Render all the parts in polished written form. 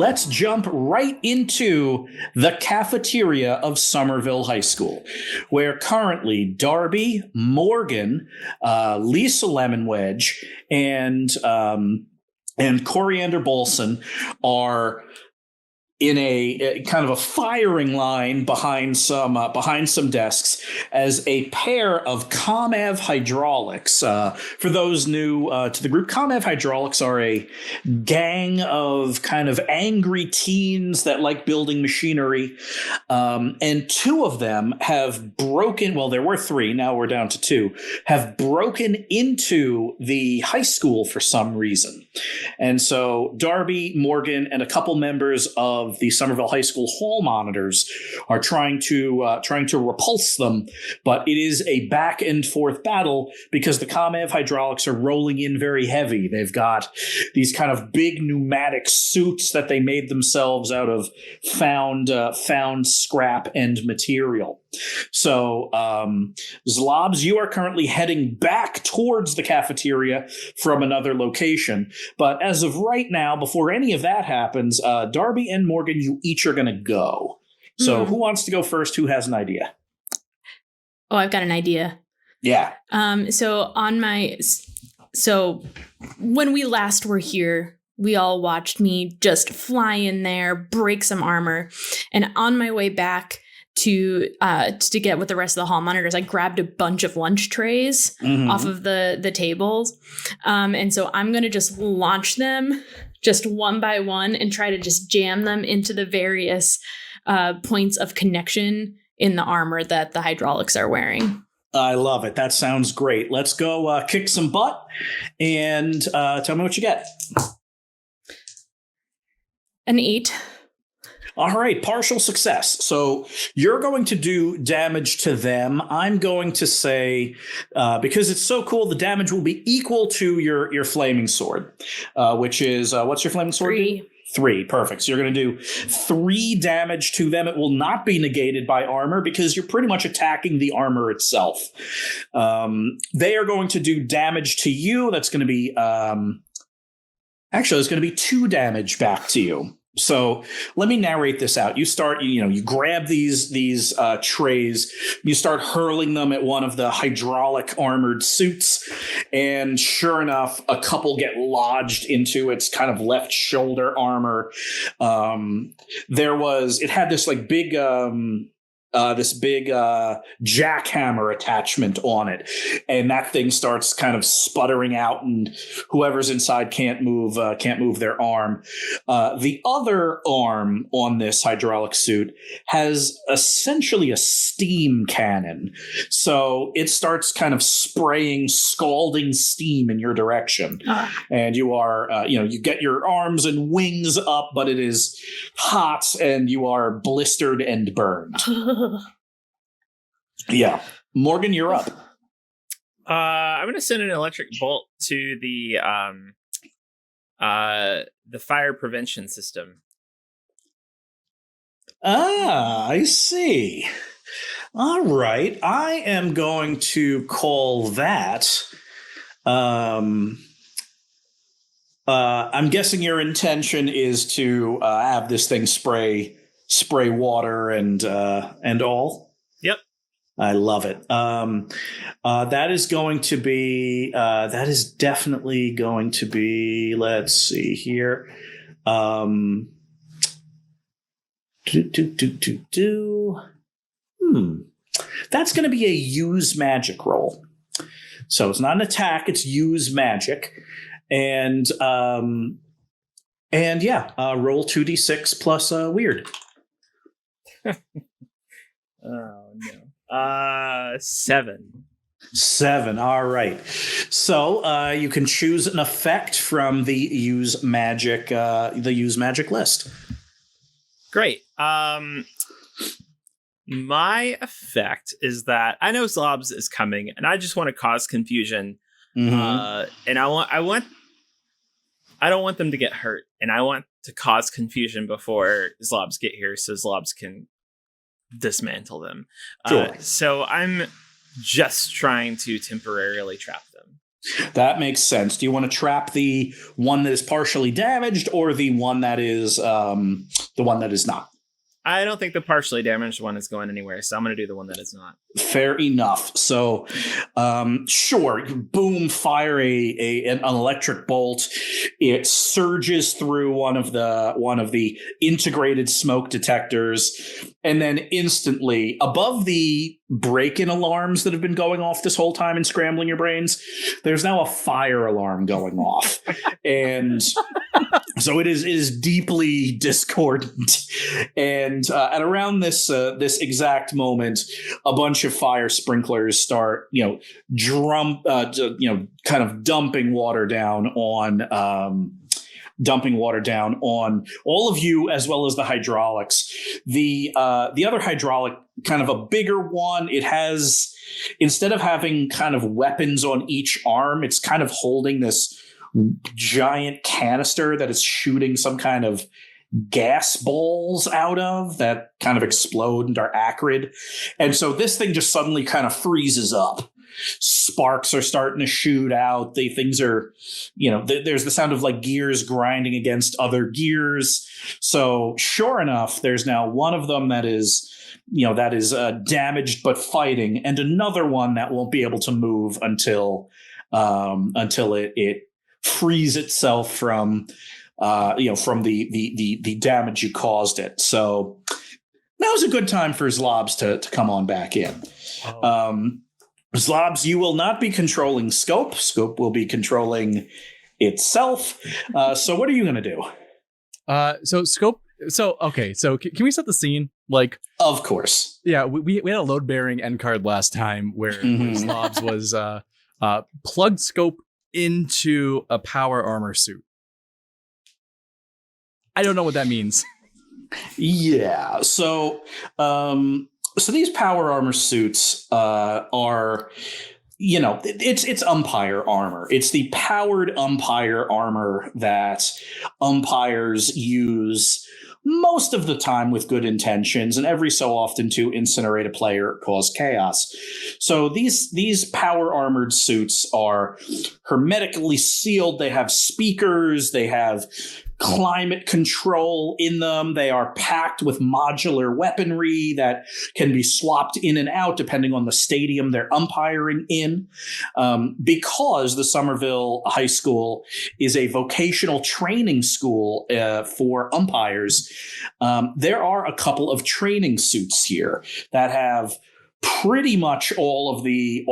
let's jump right into the cafeteria of Somerville High School, where currently Darby, Morgan, Lisa Lemon Wedge, and Coriander Bolson are in a kind of a firing line behind some desks as a pair of ComAv Hydraulics. For those new to the group, ComAv Hydraulics are a gang of kind of angry teens that like building machinery. And two of them have broken, well, there were three, now we're down to two, have broken into the high school for some reason. And so Darby, Morgan, and a couple members of the Somerville High School hall monitors are trying to repulse them, but it is a back and forth battle because the ComAv Hydraulics are rolling in very heavy. They've got these kind of big pneumatic suits that they made themselves out of found scrap and material. So, Zlobs, you are currently heading back towards the cafeteria from another location. But as of right now, before any of that happens, Darby and Morgan, you each are going to go. So who wants to go first? Who has an idea? Oh, I've got an idea. Yeah. So when we last were here, we all watched me just fly in there, break some armor. And on my way back to get with the rest of the hall monitors, I grabbed a bunch of lunch trays off of the tables. And so I'm going to just launch them just one by one and try to just jam them into the various points of connection in the armor that the hydraulics are wearing. I love it. That sounds great. Let's go kick some butt and tell me what you get. An 8. All right, partial success. So you're going to do damage to them. I'm going to say, because it's so cool, the damage will be equal to your flaming sword, which is, what's your flaming sword? 3. 3, perfect. So you're going to do 3 damage to them. It will not be negated by armor because you're pretty much attacking the armor itself. They are going to do damage to you. That's going to be, actually, it's going to be 2 damage back to you. So let me narrate this out. You start, you grab these trays, you start hurling them at one of the hydraulic armored suits, and sure enough, a couple get lodged into its kind of left shoulder armor. It had this like big jackhammer attachment on it, and that thing starts kind of sputtering out, and whoever's inside can't move their arm. The other arm on this hydraulic suit has essentially a steam cannon, so it starts kind of spraying scalding steam in your direction, and you are you get your arms and wings up, but it is hot and you are blistered and burned. Yeah. Morgan, you're up. I'm going to send an electric bolt to the fire prevention system. I see. All right. I am going to call that. I'm guessing your intention is to have this thing spray water and all. Yep. I love it. That is going to be. That is definitely going to be. Let's see here. That's going to be a use magic roll. So it's not an attack; it's use magic, and roll 2d6 plus weird. Oh no. 7. 7. All right. So you can choose an effect from the use magic list. Great. My effect is that I know Zlobs is coming, and I just want to cause confusion. And I don't want them to get hurt, and I want to cause confusion before Zlobs get here, so Zlobs can dismantle them. Sure. So I'm just trying to temporarily trap them. That makes sense. Do you want to trap the one that is partially damaged or the one that is not? I don't think the partially damaged one is going anywhere, so I'm going to do the one that is not. Fair enough. So, sure, you boom, fire an electric bolt. It surges through one of the integrated smoke detectors, and then instantly, above the break-in alarms that have been going off this whole time and scrambling your brains, there's now a fire alarm going off, and so it is deeply discordant. And around this exact moment, a bunch of fire sprinklers start, kind of dumping water down on all of you, as well as the hydraulics. The other hydraulic, kind of a bigger one, it has, instead of having kind of weapons on each arm, it's kind of holding this giant canister that is shooting some kind of gas balls out of that kind of explode and are acrid. And so this thing just suddenly kind of freezes up. Sparks are starting to shoot out. Things are, there's the sound of like gears grinding against other gears. So sure enough, there's now one of them that is damaged but fighting, and another one that won't be able to move until it frees itself from the damage you caused it. So now's a good time for Zlobs to come on back in. Zlobs, you will not be controlling Scope. Scope will be controlling itself. So what are you going to do? So Scope. So, okay. So can we set the scene? Like, of course. Yeah. We had a load bearing end card last time where Zlobs was plugged Scope into a power armor suit. I don't know what that means. Yeah. So these power armor suits are, it's umpire armor. It's the powered umpire armor that umpires use most of the time with good intentions, and every so often to incinerate a player or cause chaos. So these power armored suits are hermetically sealed. They have speakers. They have climate control in them. They are packed with modular weaponry that can be swapped in and out depending on the stadium they're umpiring in. Because the Somerville High School is a vocational training school for umpires, there are a couple of training suits here that have pretty much all of the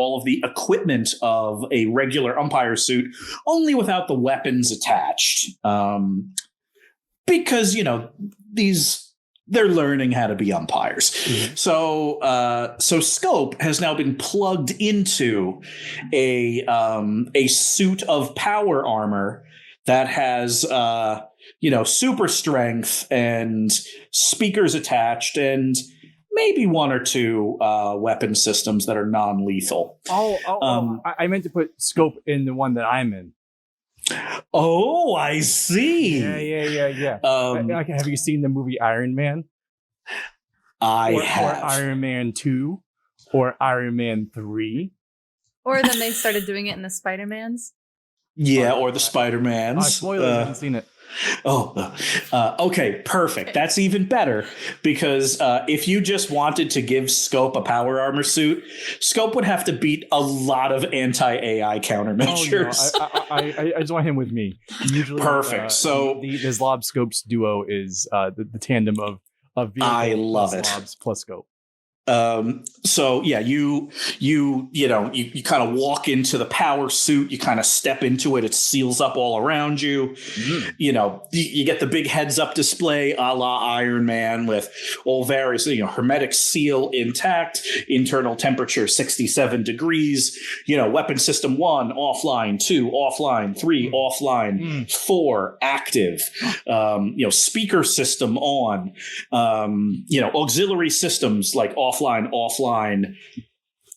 equipment of a regular umpire suit, only without the weapons attached. Because, they're learning how to be umpires. Mm-hmm. So Scope has now been plugged into a suit of power armor that has, super strength and speakers attached and maybe one or two weapon systems that are non-lethal. I meant to put Scope in the one that I'm in. Oh, I see. Yeah. Have you seen the movie Iron Man? I have. Or Iron Man 2 or Iron Man 3. Or then they started doing it in the Spider-Mans. Yeah, or the Spider-Mans. Spoilers, I haven't seen it. Okay, perfect. That's even better because if you just wanted to give Scope a power armor suit, Scope would have to beat a lot of anti-AI countermeasures. I just want him with me. Usually, perfect. So the Zlobs Scopes duo is the tandem of I love it. Zlobs plus Scope. So yeah, you kind of walk into the power suit, you kind of step into it, it seals up all around you. Mm-hmm. You get the big heads up display a la Iron Man with all various, hermetic seal intact, internal temperature 67 degrees, weapon system 1 offline, 2 offline, 3 offline, 4 active, speaker system on, auxiliary systems like offline,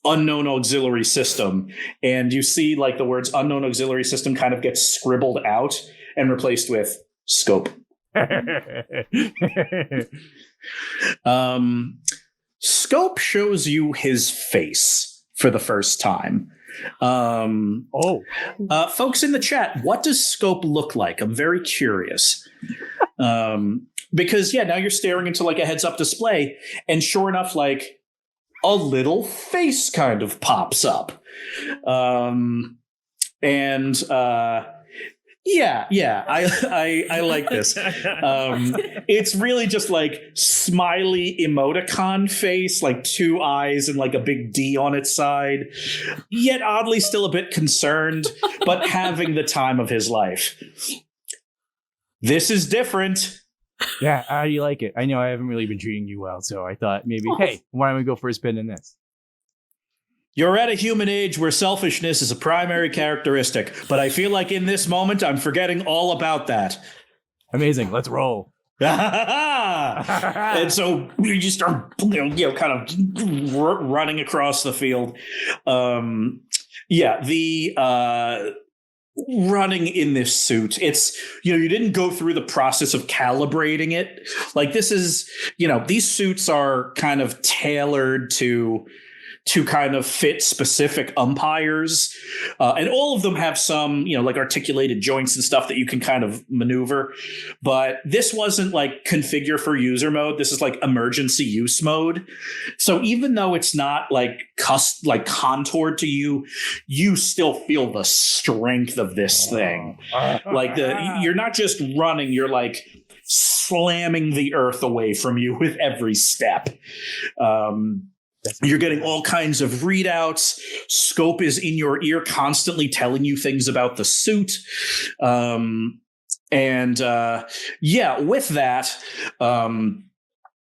unknown auxiliary system. And you see like the words unknown auxiliary system kind of get scribbled out and replaced with Scope. Scope shows you his face for the first time. Folks in the chat, what does scope look like? I'm very curious. Because now you're staring into like a heads up display, and sure enough, like a little face kind of pops up. I like this. It's really just like smiley emoticon face, like 2 eyes and like a big D on its side, yet oddly still a bit concerned, but having the time of his life. This is different. Yeah, how do you like it? I know I haven't really been treating you well, so I thought maybe, hey, why don't we go for a spin in this? You're at a human age where selfishness is a primary characteristic, but I feel like in this moment, I'm forgetting all about that. Amazing. Let's roll. And so you just start, kind of running across the field. Running in this suit, it's, you didn't go through the process of calibrating it. Like this is, these suits are kind of tailored to kind of fit specific umpires. And all of them have some, like articulated joints and stuff that you can kind of maneuver. But this wasn't like configure for user mode. This is like emergency use mode. So even though it's not like contoured to you, you still feel the strength of this thing. Like you're not just running, you're like slamming the earth away from you with every step. You're getting all kinds of readouts. Scope is in your ear, constantly telling you things about the suit. With that,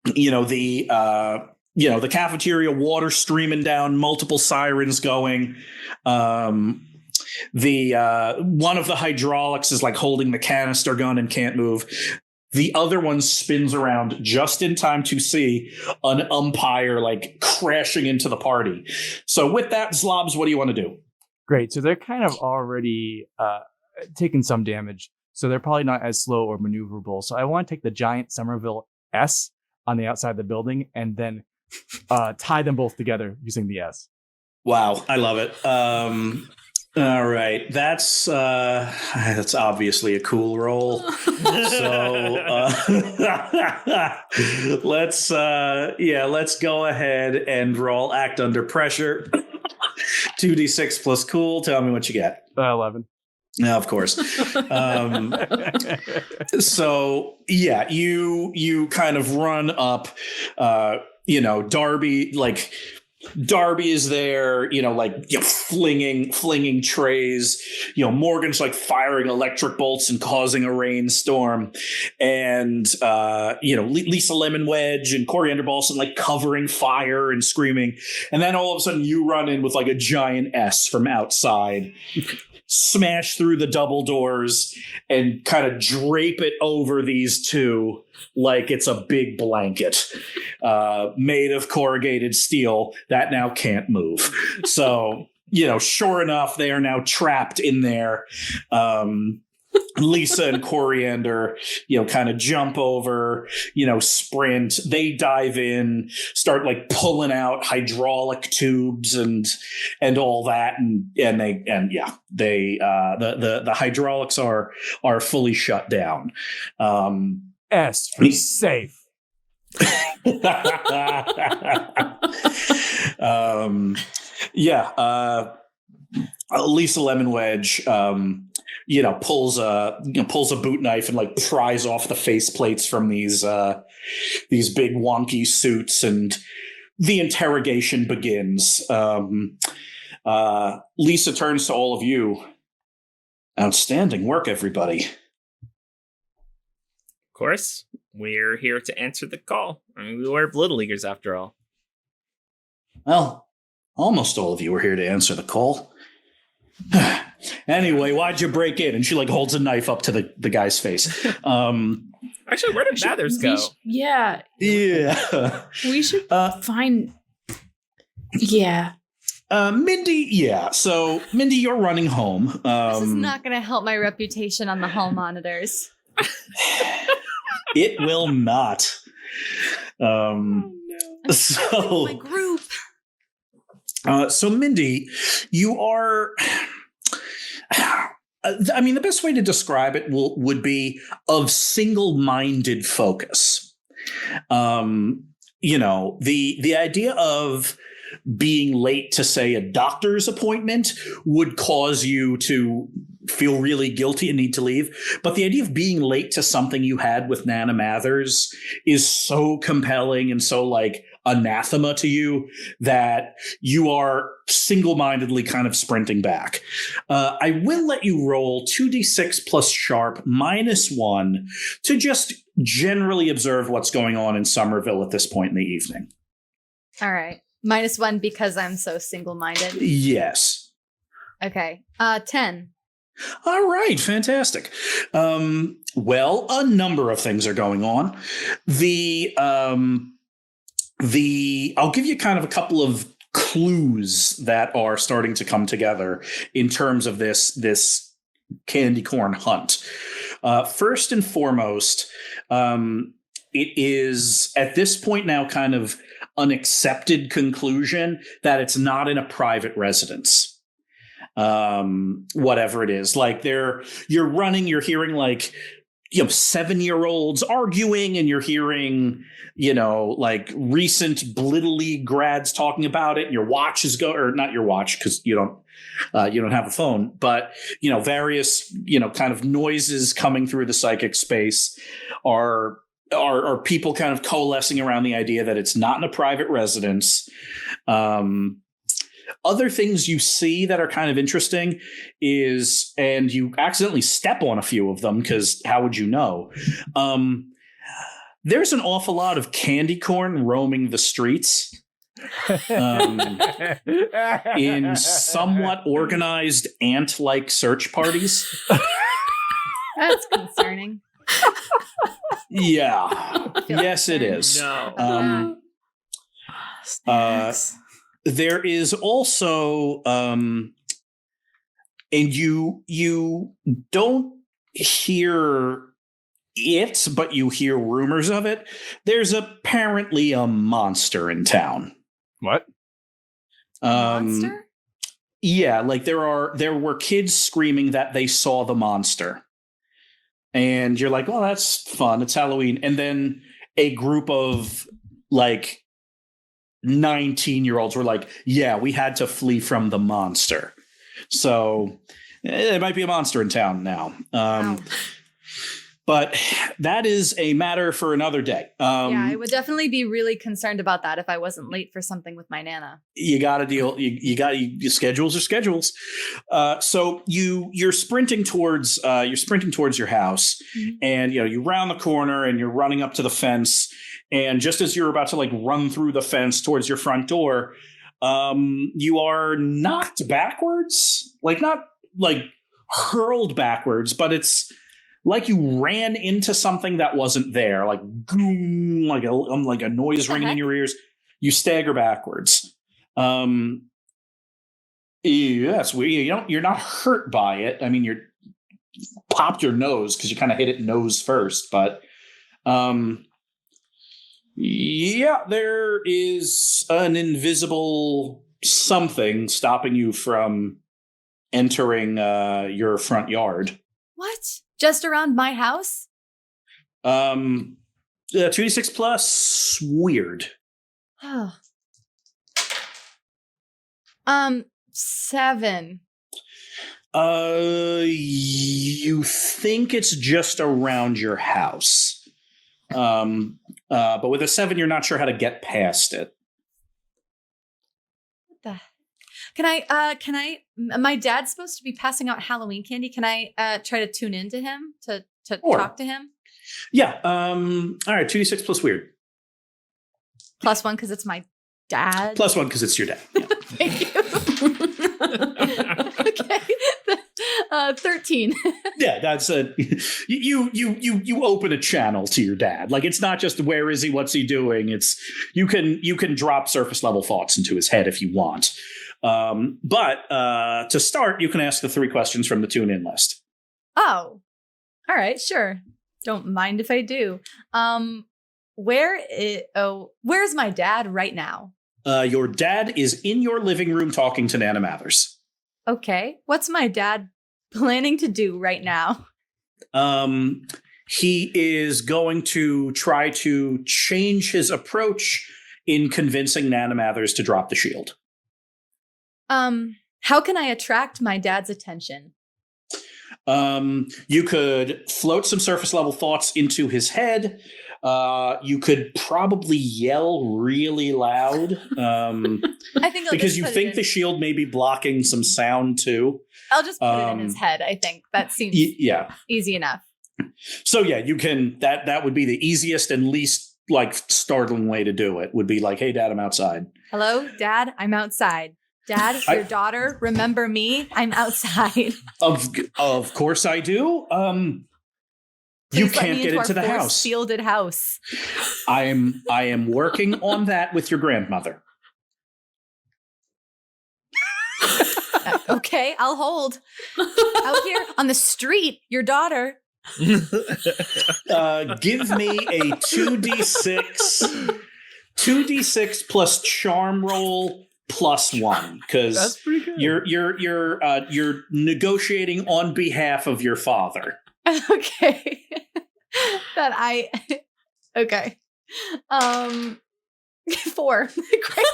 the cafeteria water streaming down, multiple sirens going. One of the hydraulics is like holding the canister gun and can't move. The other one spins around just in time to see an umpire like crashing into the party. So with that, Zlobs, what do you want to do? Great. So they're kind of already taking some damage. So they're probably not as slow or maneuverable. So I want to take the giant Somerville S on the outside of the building and then tie them both together using the S. Wow. I love it. All right, that's obviously a cool roll. So let's go ahead and roll act under pressure. 2d6 plus cool. Tell me what you get. 11. No, of course. So you kind of run up. Darby is there, flinging trays. Morgan's like firing electric bolts and causing a rainstorm. And, Lisa Lemon Wedge and Coriander Balsam like covering fire and screaming. And then all of a sudden you run in with like a giant S from outside, smash through the double doors and kind of drape it over these two like it's a big blanket made of corrugated steel that now can't move. So, sure enough, they are now trapped in there. Lisa and Coriander, kind of jump over, sprint. They dive in, start like pulling out hydraulic tubes and all that, the hydraulics are fully shut down. S for safe. Lisa Lemon Wedge, pulls a boot knife and like pries off the faceplates from these big wonky suits, and the interrogation begins. Lisa turns to all of you. Outstanding work, everybody. Of course, we're here to answer the call. I mean, we were Blittle Leaguers after all. Well, almost all of you were here to answer the call. Anyway, why'd you break in? And she like holds a knife up to the guy's face. Actually, where did Mathers go? Yeah. We should find. Yeah. Mindy, yeah. So, Mindy, you're running home. This is not going to help my reputation on the hall monitors. It will not. Oh, no. So my group. So Mindy, you are. I mean, the best way to describe it would be of single-minded focus. The idea of being late to, say, a doctor's appointment would cause you to feel really guilty and need to leave. But the idea of being late to something you had with Nana Mathers is so compelling and so like anathema to you that you are single-mindedly kind of sprinting back. I will let you roll 2d6 plus sharp -1 to just generally observe what's going on in Somerville at this point in the evening. All right. -1 because I'm so single-minded. Yes. Okay. 10. All right, fantastic. Well, a number of things are going on. I'll give you kind of a couple of clues that are starting to come together in terms of this candy corn hunt. First and foremost, it is at this point now kind of an accepted conclusion that it's not in a private residence. Whatever it is, like you're hearing like, 7-year-olds arguing, and you're hearing, like recent Blittle League grads talking about it, and your watch is or not your watch, because you don't have a phone, but, various, kind of noises coming through the psychic space are people kind of coalescing around the idea that it's not in a private residence. Other things you see that are kind of interesting is, and you accidentally step on a few of them because how would you know? There's an awful lot of candy corn roaming the streets in somewhat organized ant-like search parties. That's concerning. Yeah. Yes, it is. No. There is also, and you don't hear it, but you hear rumors of it. There's apparently a monster in town. What? Monster? Yeah, like there were kids screaming that they saw the monster. And you're like, well, that's fun. It's Halloween. And then a group of like 19-year-olds were like, yeah, we had to flee from the monster. So there might be a monster in town now. Wow. But that is a matter for another day. Yeah, I would definitely be really concerned about that if I wasn't late for something with my Nana. You got to deal. Your schedules are schedules. So you're sprinting towards your house, mm-hmm. and you round the corner and you're running up to the fence. And just as you're about to like run through the fence towards your front door, you are knocked backwards, like not like hurled backwards, but it's like you ran into something that wasn't there, like boom, like a noise ringing in your ears. You stagger backwards. Yes, you're not hurt by it. I mean, you popped your nose because you kind of hit it nose first, but yeah, there is an invisible something stopping you from entering your front yard. What? Just around my house? 2d6 plus weird. Oh. 7. You think it's just around your house. But with a 7, you're not sure how to get past it. What the? Can I, my dad's supposed to be passing out Halloween candy. Can I try to tune into him to Sure. talk to him? Yeah. All right. 2d6 plus weird. +1 because it's my dad. +1 because it's your dad. Yeah. Thank you. Okay. 13. Yeah, that's you open a channel to your dad. Like it's not just where is he, what's he doing? It's you can drop surface level thoughts into his head if you want. But to start, you can ask the 3 questions from the tune in list. Oh, all right, sure. Don't mind if I do. Where's my dad right now? Your dad is in your living room talking to Nana Mathers. Okay. What's my dad planning to do right now? He is going to try to change his approach in convincing Nana Mathers to drop the shield. How can I attract my dad's attention? You could float some surface level thoughts into his head. You could probably yell really loud. I think because you think the shield may be blocking some sound too. I'll just put it in his head. I think that seems easy enough. So yeah, you can. That would be the easiest and least like startling way to do it. Would be like, "Hey, Dad, I'm outside." Hello, Dad, I'm outside. Dad, your daughter, remember me? I'm outside. Of course I do. You can't get into the house. Shielded house. I am working on that with your grandmother. Okay, I'll hold. Out here on the street, your daughter. Give me a 2d6 plus charm roll +1 because you're negotiating on behalf of your father. Okay. Okay. 4. Great.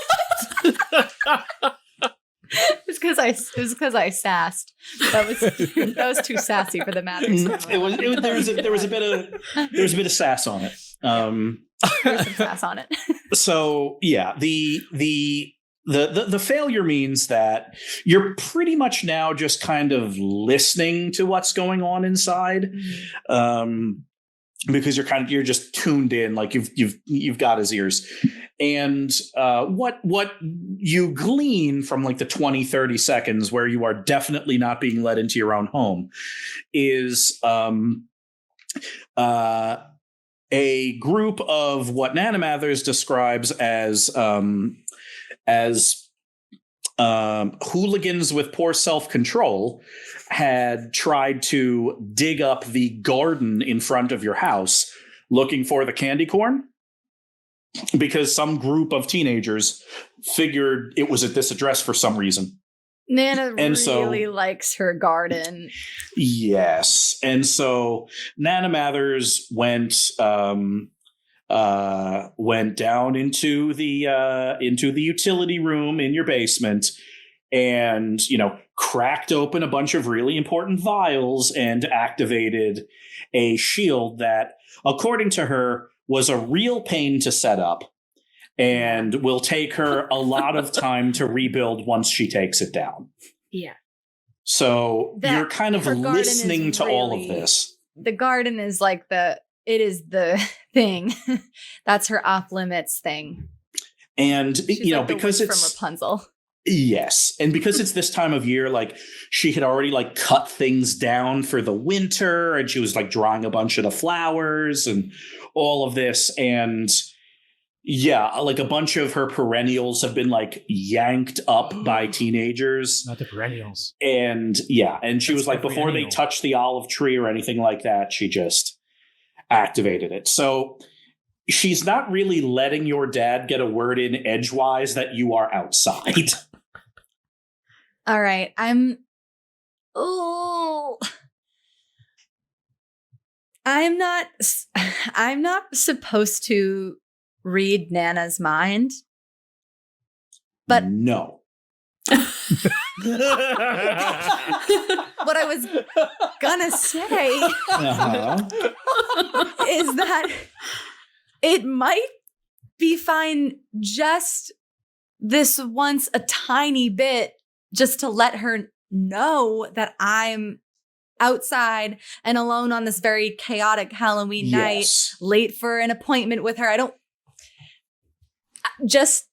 It was because I sassed. That was too sassy for the Mathers. There was a bit of sass on it. There was some sass on it. So yeah, the failure means that you're pretty much now just kind of listening to what's going on inside. Because you're just tuned in, like you've got his ears. And what you glean from like the 20-30 seconds where you are definitely not being led into your own home is a group of what Nana Mathers describes as hooligans with poor self-control had tried to dig up the garden in front of your house looking for the candy corn because some group of teenagers figured it was at this address for some reason. Nana really likes her garden. Yes. And so Nana Mathers went down into the utility room in your basement and, cracked open a bunch of really important vials and activated a shield that, according to her, was a real pain to set up and will take her a lot of time to rebuild once she takes it down. Yeah. So you're kind of listening to all of this. The garden is like it is the thing. That's her off limits thing. And, She's like because it's from Rapunzel. Yes. And because it's this time of year, like she had already like cut things down for the winter and she was like drawing a bunch of the flowers and all of this. And yeah, like a bunch of her perennials have been like yanked up by teenagers. Not the perennials. And yeah. And she was like, before they touched the olive tree or anything like that, she just activated it. So she's not really letting your dad get a word in edgewise that you are outside. All right. I'm not supposed to read Nana's mind. But no. What I was gonna say is that it might be fine just this once a tiny bit, just to let her know that I'm outside and alone on this very chaotic Halloween night, late for an appointment with her. I don't just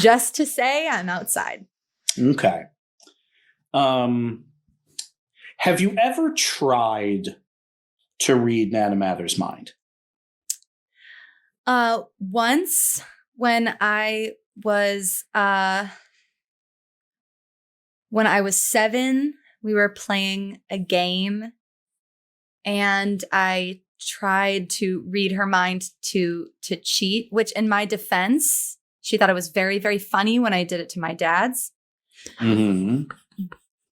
to say I'm outside. Okay. Have you ever tried to read Nana Mathers' mind? Once when I was 7, we were playing a game and I tried to read her mind to cheat, which in my defense, She thought it was very, very funny when I did it to my dad's. Mm-hmm.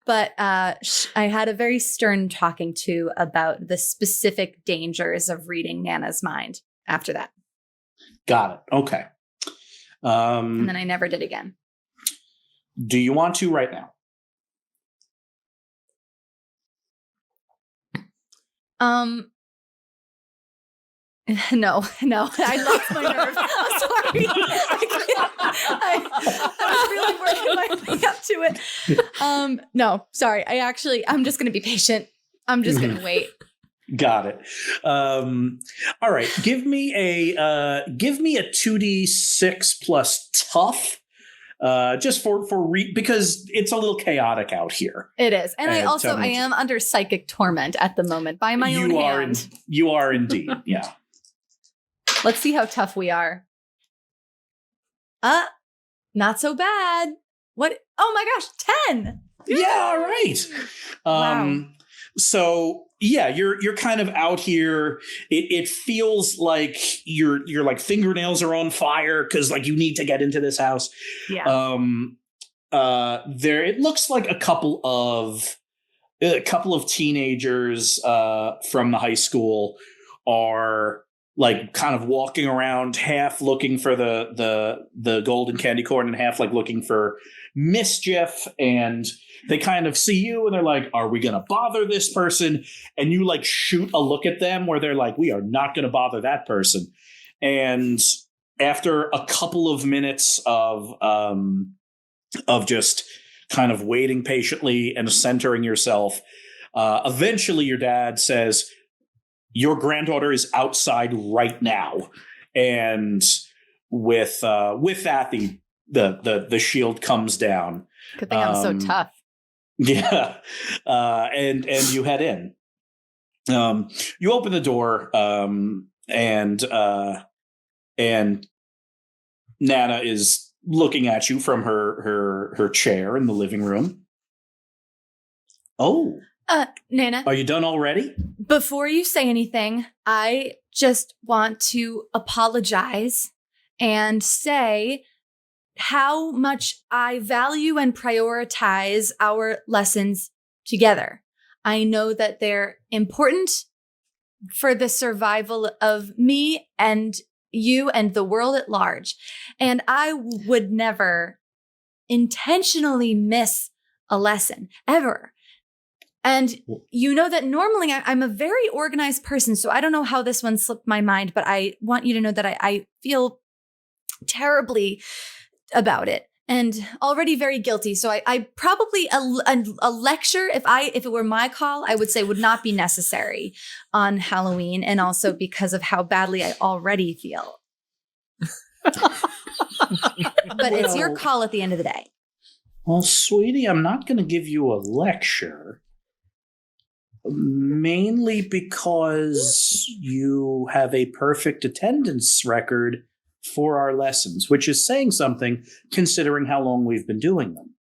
But I had a very stern talking to about the specific dangers of reading Nana's mind after that. Got it. Okay. And then I never did again. Do you want to right now? No, I lost my nerve. I'm sorry. I was really working my way up to it. No, sorry. I'm just going to be patient. I'm just going to wait. Got it. All right. Give me a 2d6 plus tough. Just because it's a little chaotic out here. It is. And I am under psychic torment at the moment by my own hand. You are indeed. Yeah. Let's see how tough we are. Not so bad. What? Oh my gosh, 10. Yeah, all right. Wow. So yeah, you're kind of out here. It feels like your like fingernails are on fire because like you need to get into this house. Yeah. It looks like a couple of teenagers from the high school are like kind of walking around, half looking for the golden candy corn and half like looking for mischief, and they kind of see you and they're like, are we going to bother this person? And you like shoot a look at them where they're like, we are not going to bother that person. And after a couple of minutes of just kind of waiting patiently and centering yourself, eventually your dad says, your granddaughter is outside right now. And with that, the shield comes down. Good thing I'm so tough. Yeah. And you head in. You open the door, and Nana is looking at you from her chair in the living room. Oh. Nana. Are you done already? Before you say anything, I just want to apologize and say how much I value and prioritize our lessons together. I know that they're important for the survival of me and you and the world at large. And I would never intentionally miss a lesson, ever. And you know that normally I'm a very organized person, so I don't know how this one slipped my mind, but I want you to know that I feel terribly about it and already very guilty. So I probably a lecture, if it were my call, I would say would not be necessary on Halloween, and also because of how badly I already feel. But it's your call at the end of the day. Well, sweetie, I'm not going to give you a lecture. Mainly because you have a perfect attendance record for our lessons, which is saying something considering how long we've been doing them.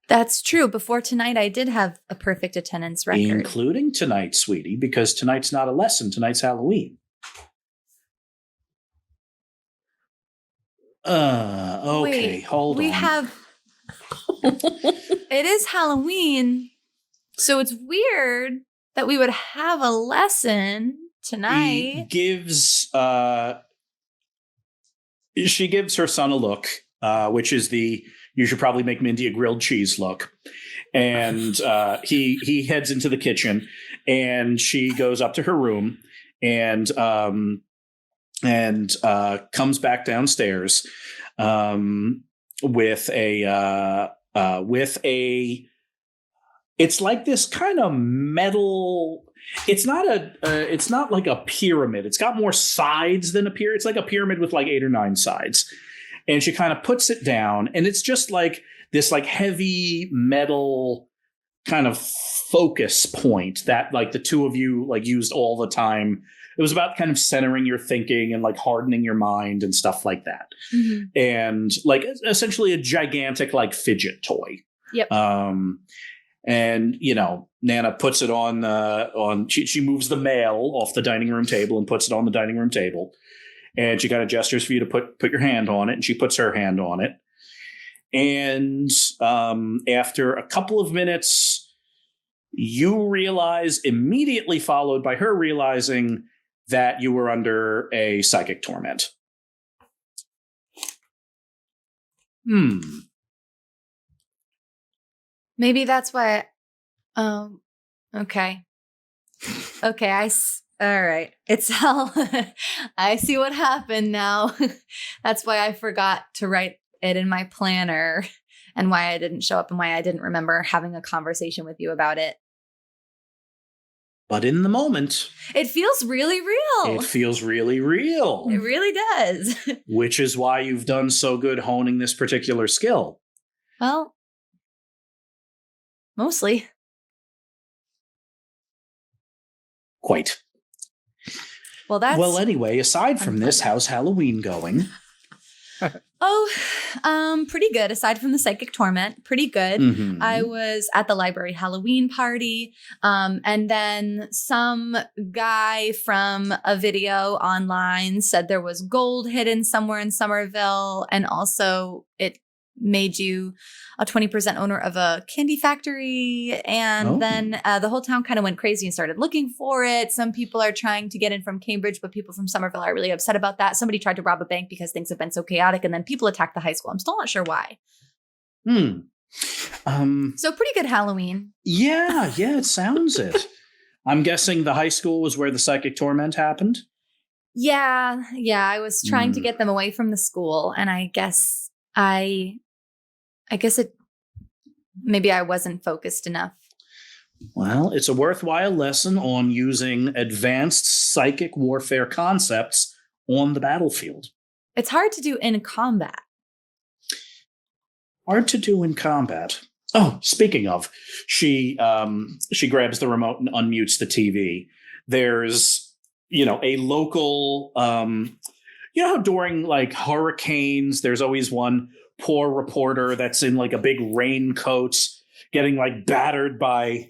That's true. Before tonight, I did have a perfect attendance record. Including tonight, sweetie, because tonight's not a lesson. Tonight's Halloween. Okay, Wait, hold on. We have... It is Halloween, so it's weird that we would have a lesson tonight. She gives her son a look, which is you should probably make Mindy a grilled cheese look. And he heads into the kitchen, and she goes up to her room and comes back downstairs with a it's like this kind of metal. It's not like a pyramid. It's got more sides than a pyramid. It's like a pyramid with like 8 or 9 sides. And she kind of puts it down, and it's just like this like heavy metal kind of focus point that like the two of you like used all the time. It was about kind of centering your thinking and like hardening your mind and stuff like that. Mm-hmm. And like essentially a gigantic like fidget toy. Yep. And you know, Nana puts it on she moves the mail off the dining room table and puts it on the dining room table. And she kind of gestures for you to put your hand on it, and she puts her hand on it. And after a couple of minutes, you realize, immediately followed by her realizing that you were under a psychic torment. Maybe that's why. Okay. Okay, all right. It's all. I see what happened now. That's why I forgot to write it in my planner, and why I didn't show up, and why I didn't remember having a conversation with you about it. But in the moment, it feels really real. It feels really real. It really does. Which is why you've done so good honing this particular skill. Well, mostly. Quite. Well, anyway, aside from this, how's Halloween going? Pretty good. Aside from the psychic torment, pretty good. Mm-hmm. I was at the library Halloween party. And then some guy from a video online said there was gold hidden somewhere in Somerville. And also it made you a 20% owner of a candy factory. And then the whole town kind of went crazy and started looking for it. Some people are trying to get in from Cambridge, but people from Somerville are really upset about that. Somebody tried to rob a bank because things have been so chaotic. And then people attacked the high school. I'm still not sure why. So pretty good Halloween. Yeah, it sounds it. I'm guessing the high school was where the psychic torment happened? Yeah. I was trying to get them away from the school. And I guess maybe I wasn't focused enough. Well, it's a worthwhile lesson on using advanced psychic warfare concepts on the battlefield. It's hard to do in combat. Hard to do in combat. Oh, speaking of, she grabs the remote and unmutes the TV. There's, a local, how during like hurricanes, there's always one poor reporter that's in like a big raincoat getting like battered by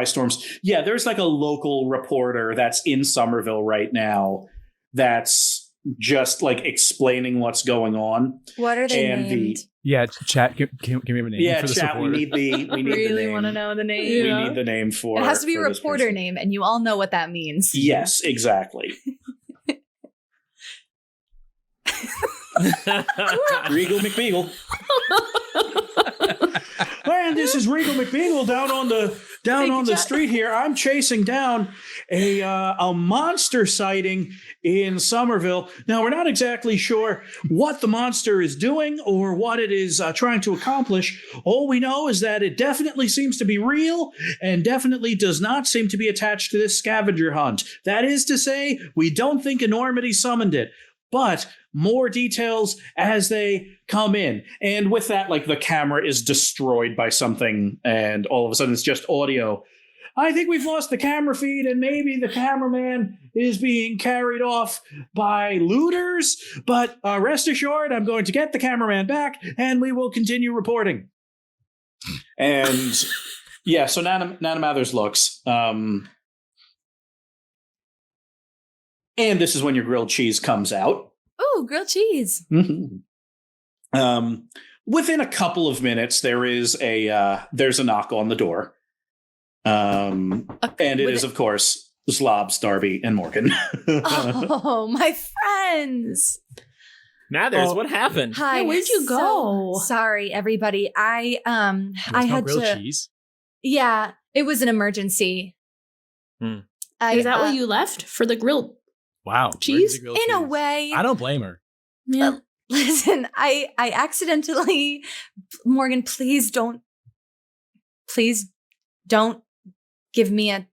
storms. Yeah, there's like a local reporter that's in Somerville right now that's just like explaining what's going on. What are they named? Chat. Can we have a name? Yeah, for the chat. supporter? We need really the name. Want to know the name? We need the name for. It has to be a reporter name, and you all know what that means. Yes, exactly. Regal McBeagle. And this is Regal McBeagle down on the street here. I'm chasing down a monster sighting in Somerville. Now, we're not exactly sure what the monster is doing or what it is trying to accomplish. All we know is that it definitely seems to be real and definitely does not seem to be attached to this scavenger hunt. That is to say, we don't think Enormity summoned it. But more details as they come in. And with that, like the camera is destroyed by something, and all of a sudden it's just audio. I think we've lost the camera feed, and maybe the cameraman is being carried off by looters. But rest assured, I'm going to get the cameraman back, and we will continue reporting. And yeah, so Nana Mathers looks. And this is when your grilled cheese comes out. Oh, grilled cheese. Mm-hmm. Within a couple of minutes, there's a knock on the door. And it is, of course, Zlobs, Darby, and Morgan. Oh, my friends. Mathers, what happened? Hi, hey, where'd you go? Sorry, everybody. I had grilled to. Cheese? Yeah, it was an emergency. Is that what you left for the grilled? Wow. Cheese? In a way. I don't blame her. Yeah. Listen, I accidentally, Morgan, please don't give me a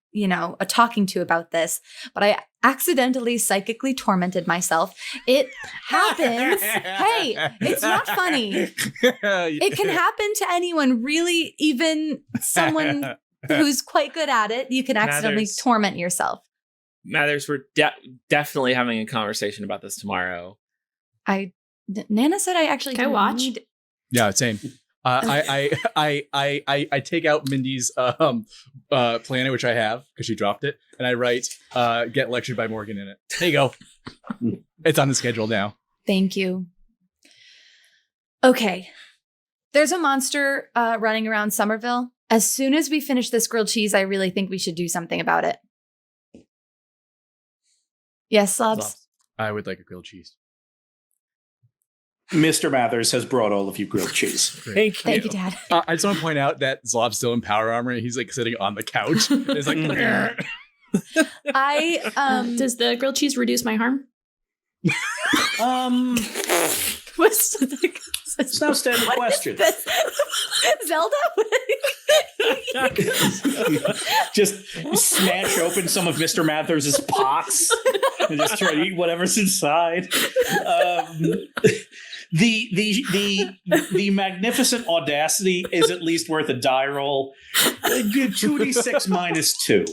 talking to about this, but I accidentally psychically tormented myself. It happens. Hey, it's not funny. It can happen to anyone, really, even someone who's quite good at it. You can accidentally torment yourself. Mathers, we're definitely having a conversation about this tomorrow. Nana said I actually Can I watch? Yeah, same. I take out Mindy's planner, which I have because she dropped it, and I write "Get lectured by Morgan" in it. There you go. It's on the schedule now. Thank you. Okay. There's a monster running around Somerville. As soon as we finish this grilled cheese, I really think we should do something about it. Yes, Zlobs? I would like a grilled cheese. Mr. Mathers has brought all of you grilled cheese. Thank you. Thank you, Dad. I just want to point out that Zlob's still in power armor. And he's like sitting on the couch. It's like, Does the grilled cheese reduce my harm? What's the It's now standing question. Zelda? Just smash open some of Mr. Mathers' pots and just try to eat whatever's inside. The magnificent audacity is at least worth a die roll. 2d6 minus 2.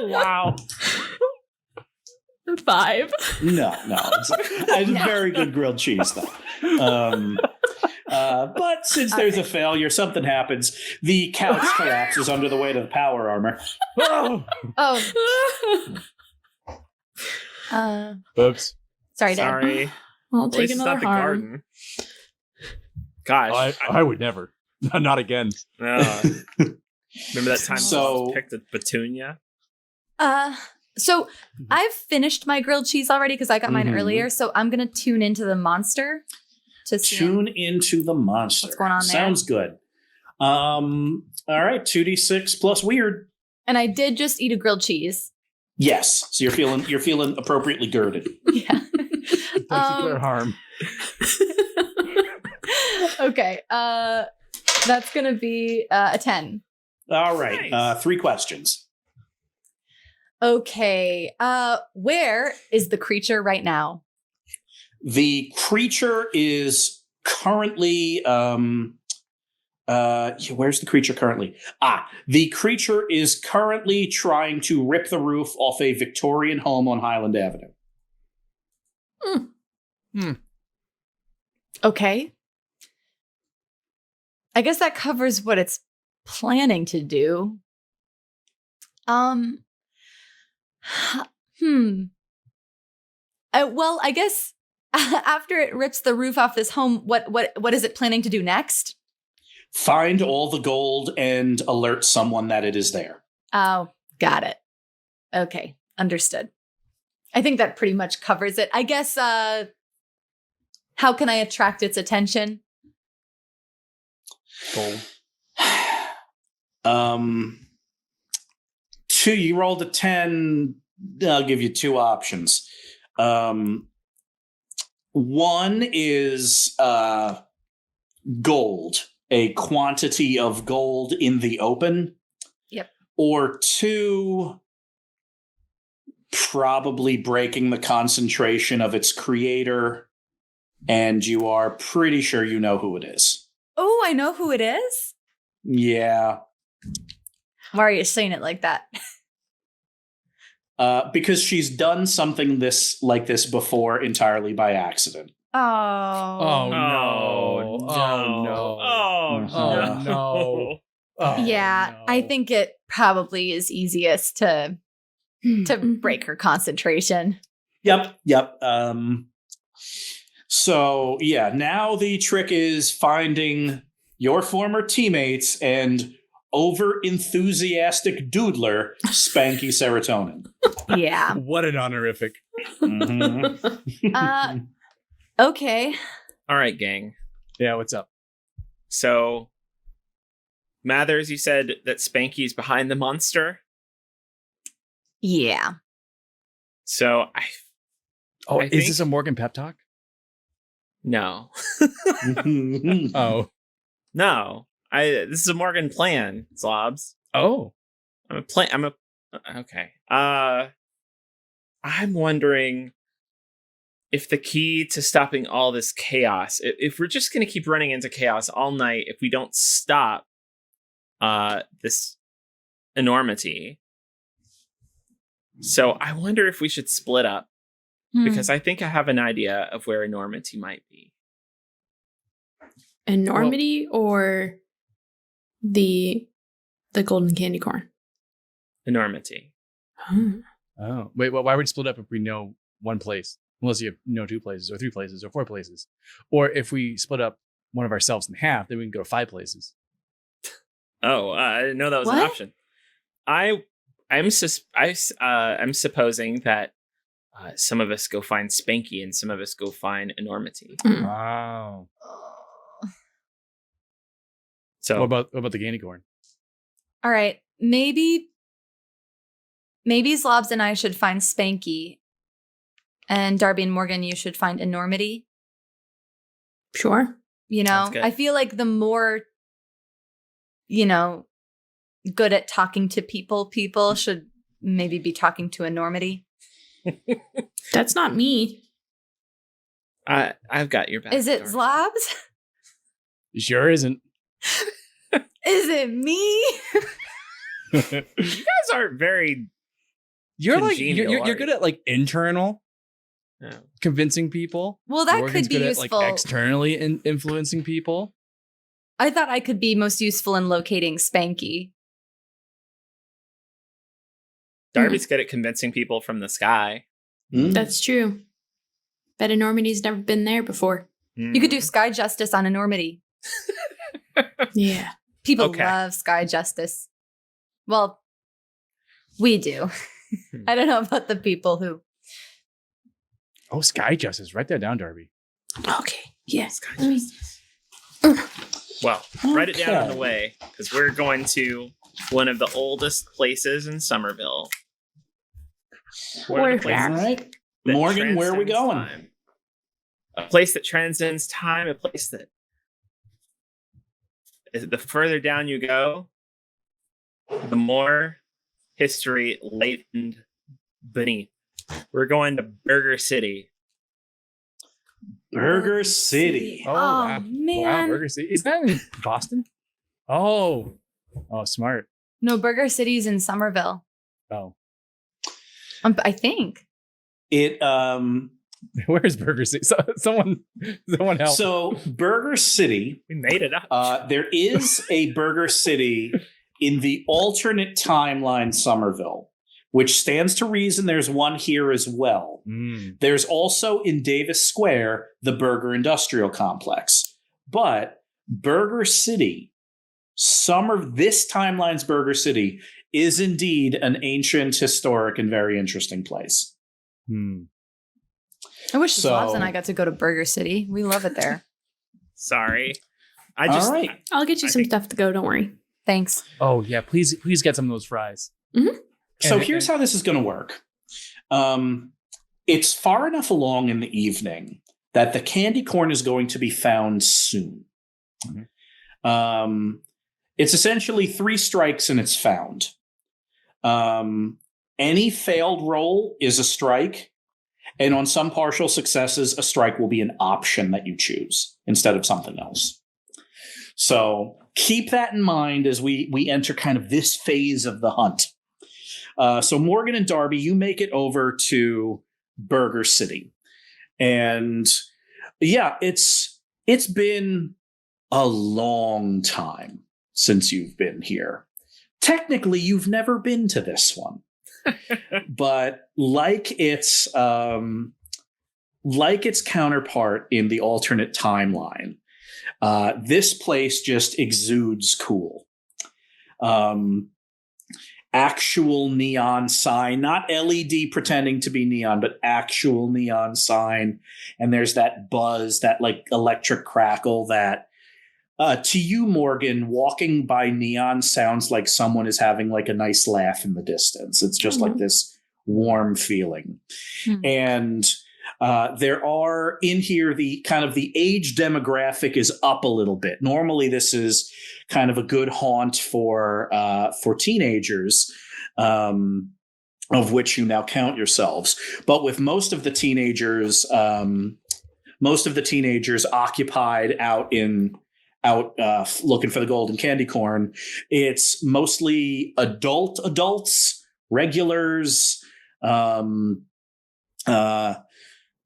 Wow. 5. No. It's a very good grilled cheese, though. But since there's a failure, something happens. The couch collapses under the weight of the power armor. Oops. Sorry, Dad. Sorry. I'll At take least it's another not the harm. garden. Gosh. I would never. Not again. Remember that time So- so picked a petunia? So I've finished my grilled cheese already because I got mine Mhm. earlier. So I'm gonna tune into the monster to see. Tune into the monster. What's going on there? Sounds good. All right, 2d6 plus weird. And I did just eat a grilled cheese. Yes. So you're feeling appropriately girded. Yeah. Don't declare harm. Okay. That's gonna be a 10. All right. Nice. 3 questions. Okay. Where is the creature right now? The creature is currently where's the creature currently? The creature is currently trying to rip the roof off a Victorian home on Highland Avenue. Okay. I guess that covers what it's planning to do. Well, I guess after it rips the roof off this home, what is it planning to do next? Find all the gold and alert someone that it is there. Oh, got it. Okay, understood. I think that pretty much covers it. I guess, how can I attract its attention? Gold. 2, you rolled a 10. I'll give you 2 options. One is gold, a quantity of gold in the open. Yep. Or 2, probably breaking the concentration of its creator, and you are pretty sure you know who it is. Oh, I know who it is. Yeah. Why are you saying it like that? Because she's done something like this before entirely by accident. Oh. Oh, no. Oh, no. Oh, Oh, no. Oh, Yeah, no. I think it probably is easiest to break her concentration. Yep. So, yeah, now the trick is finding your former teammates and over-enthusiastic doodler, Spanky Serotonin. Yeah. What an honorific. Mhm. Okay. All right, gang. Yeah, what's up? So, Mathers, you said that Spanky's behind the monster. Yeah. So, Oh, I is think- this a Morgan pep talk? no. Oh. No. This is a Morgan plan, Zlobs. Oh. Okay. I'm wondering if the key to stopping all this chaos, if we're just going to keep running into chaos all night, if we don't stop this enormity. So I wonder if we should split up, because I think I have an idea of where enormity might be. Enormity or the golden candy corn? Enormity. Hmm. Oh, wait. Well, why would we split up if we know one place? Unless you know 2 places or 3 places or 4 places. Or if we split up one of ourselves in half, then we can go to 5 places. Oh, I didn't know that was an What? option. I'm supposing that some of us go find Spanky and some of us go find Enormity. Mm. Wow. So What about the candy corn? All right. Maybe Zlobs and I should find Spanky. And Darby and Morgan, you should find Enormity. Sure. You know, Sounds good. I feel like the more, good at talking to people should maybe be talking to Enormity. That's not me. I've got your back. Is it Darby. Zlobs? Sure isn't. Is it me? You guys aren't very. You're like Congenial, you're are good you? at like internal No. convincing people. Well, that Morgan's could be good useful. at like externally influencing people. I thought I could be most useful in locating Spanky. Darby's good at convincing people from the sky. That's true. Bet Enormity's never been there before. You could do Sky Justice on Enormity. Yeah. People Okay. love Sky Justice. Well, we do. I don't know about the people who. Oh, Sky Justice. Write that down, Darby. Okay. Yeah. Well, write it down on the Okay. way because we're going to one of the oldest places in Somerville. One of the Where? places All right. that Morgan, where are we transcends going? time. A place that transcends time, a place that the further down you go, the more history latent beneath. We're going to Burger City. Burger City. Oh, Wow, man. Burger City. Is that in Boston? Oh, smart. No, Burger City's in Somerville. Oh, I think. It where's Burger City? Someone help. so Burger City. We made it up. There is a Burger City in the alternate timeline Somerville, which stands to reason there's one here as well. There's also in Davis Square the Burger Industrial Complex. But Burger City, this timeline's Burger City, is indeed an ancient, historic, and very interesting place. I wish So- Zlobs and I got to go to Burger City. We love it there. Sorry. All right. I'll get you I some think- stuff to go. Don't worry. Thanks. Oh yeah, please get some of those fries. So And- here's how this is going to work. It's far enough along in the evening that the candy corn is going to be found soon. It's essentially 3 strikes and it's found. Any failed roll is a strike, and on some partial successes, a strike will be an option that you choose instead of something else. So keep that in mind as we enter kind of this phase of the hunt. So Morgan and Darby, you make it over to Burger City. And yeah, it's been a long time since you've been here. Technically, you've never been to this one. But like its counterpart in the alternate timeline, this place just exudes cool. Actual neon sign, not LED pretending to be neon, but actual neon sign. And there's that buzz, that like electric crackle that to you, Morgan, walking by neon sounds like someone is having like a nice laugh in the distance. It's just like this warm feeling. And there are in here the kind of the age demographic is up a little bit. Normally, this is kind of a good haunt for teenagers, of which you now count yourselves. But with most of the teenagers occupied out looking for the golden candy corn, it's mostly adults, regulars.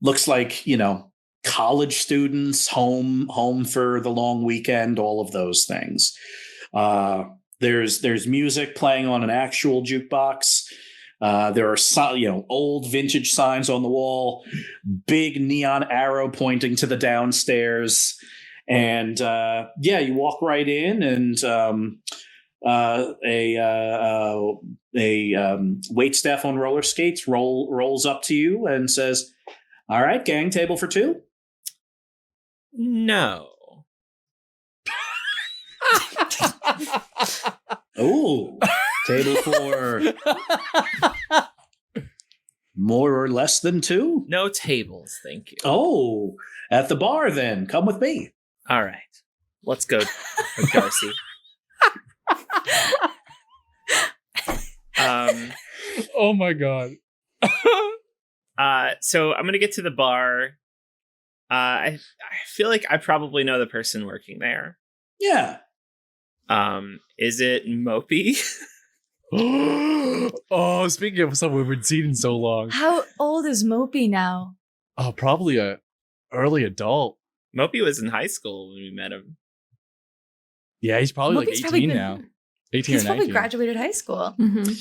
Looks like, college students home for the long weekend, all of those things. There's music playing on an actual jukebox. There are old vintage signs on the wall, big neon arrow pointing to the downstairs, and you walk right in, and a wait staff on roller skates rolls up to you and says, "All right, gang, table for two." No. Ooh, table for more or less than two? No tables, thank you. Oh, at the bar then. Come with me. All right. Let's go with Darcy. Oh my god. So I'm gonna get to the bar. I feel like I probably know the person working there. Yeah. Is it Mopey? Oh, speaking of someone we've seen in so long. How old is Mopey now? Oh, probably a early adult. Mopey was in high school when we met him. Yeah, he's probably Mopey's like probably 18 been- now. 18 He's or probably 19. graduated high school. Mm-hmm.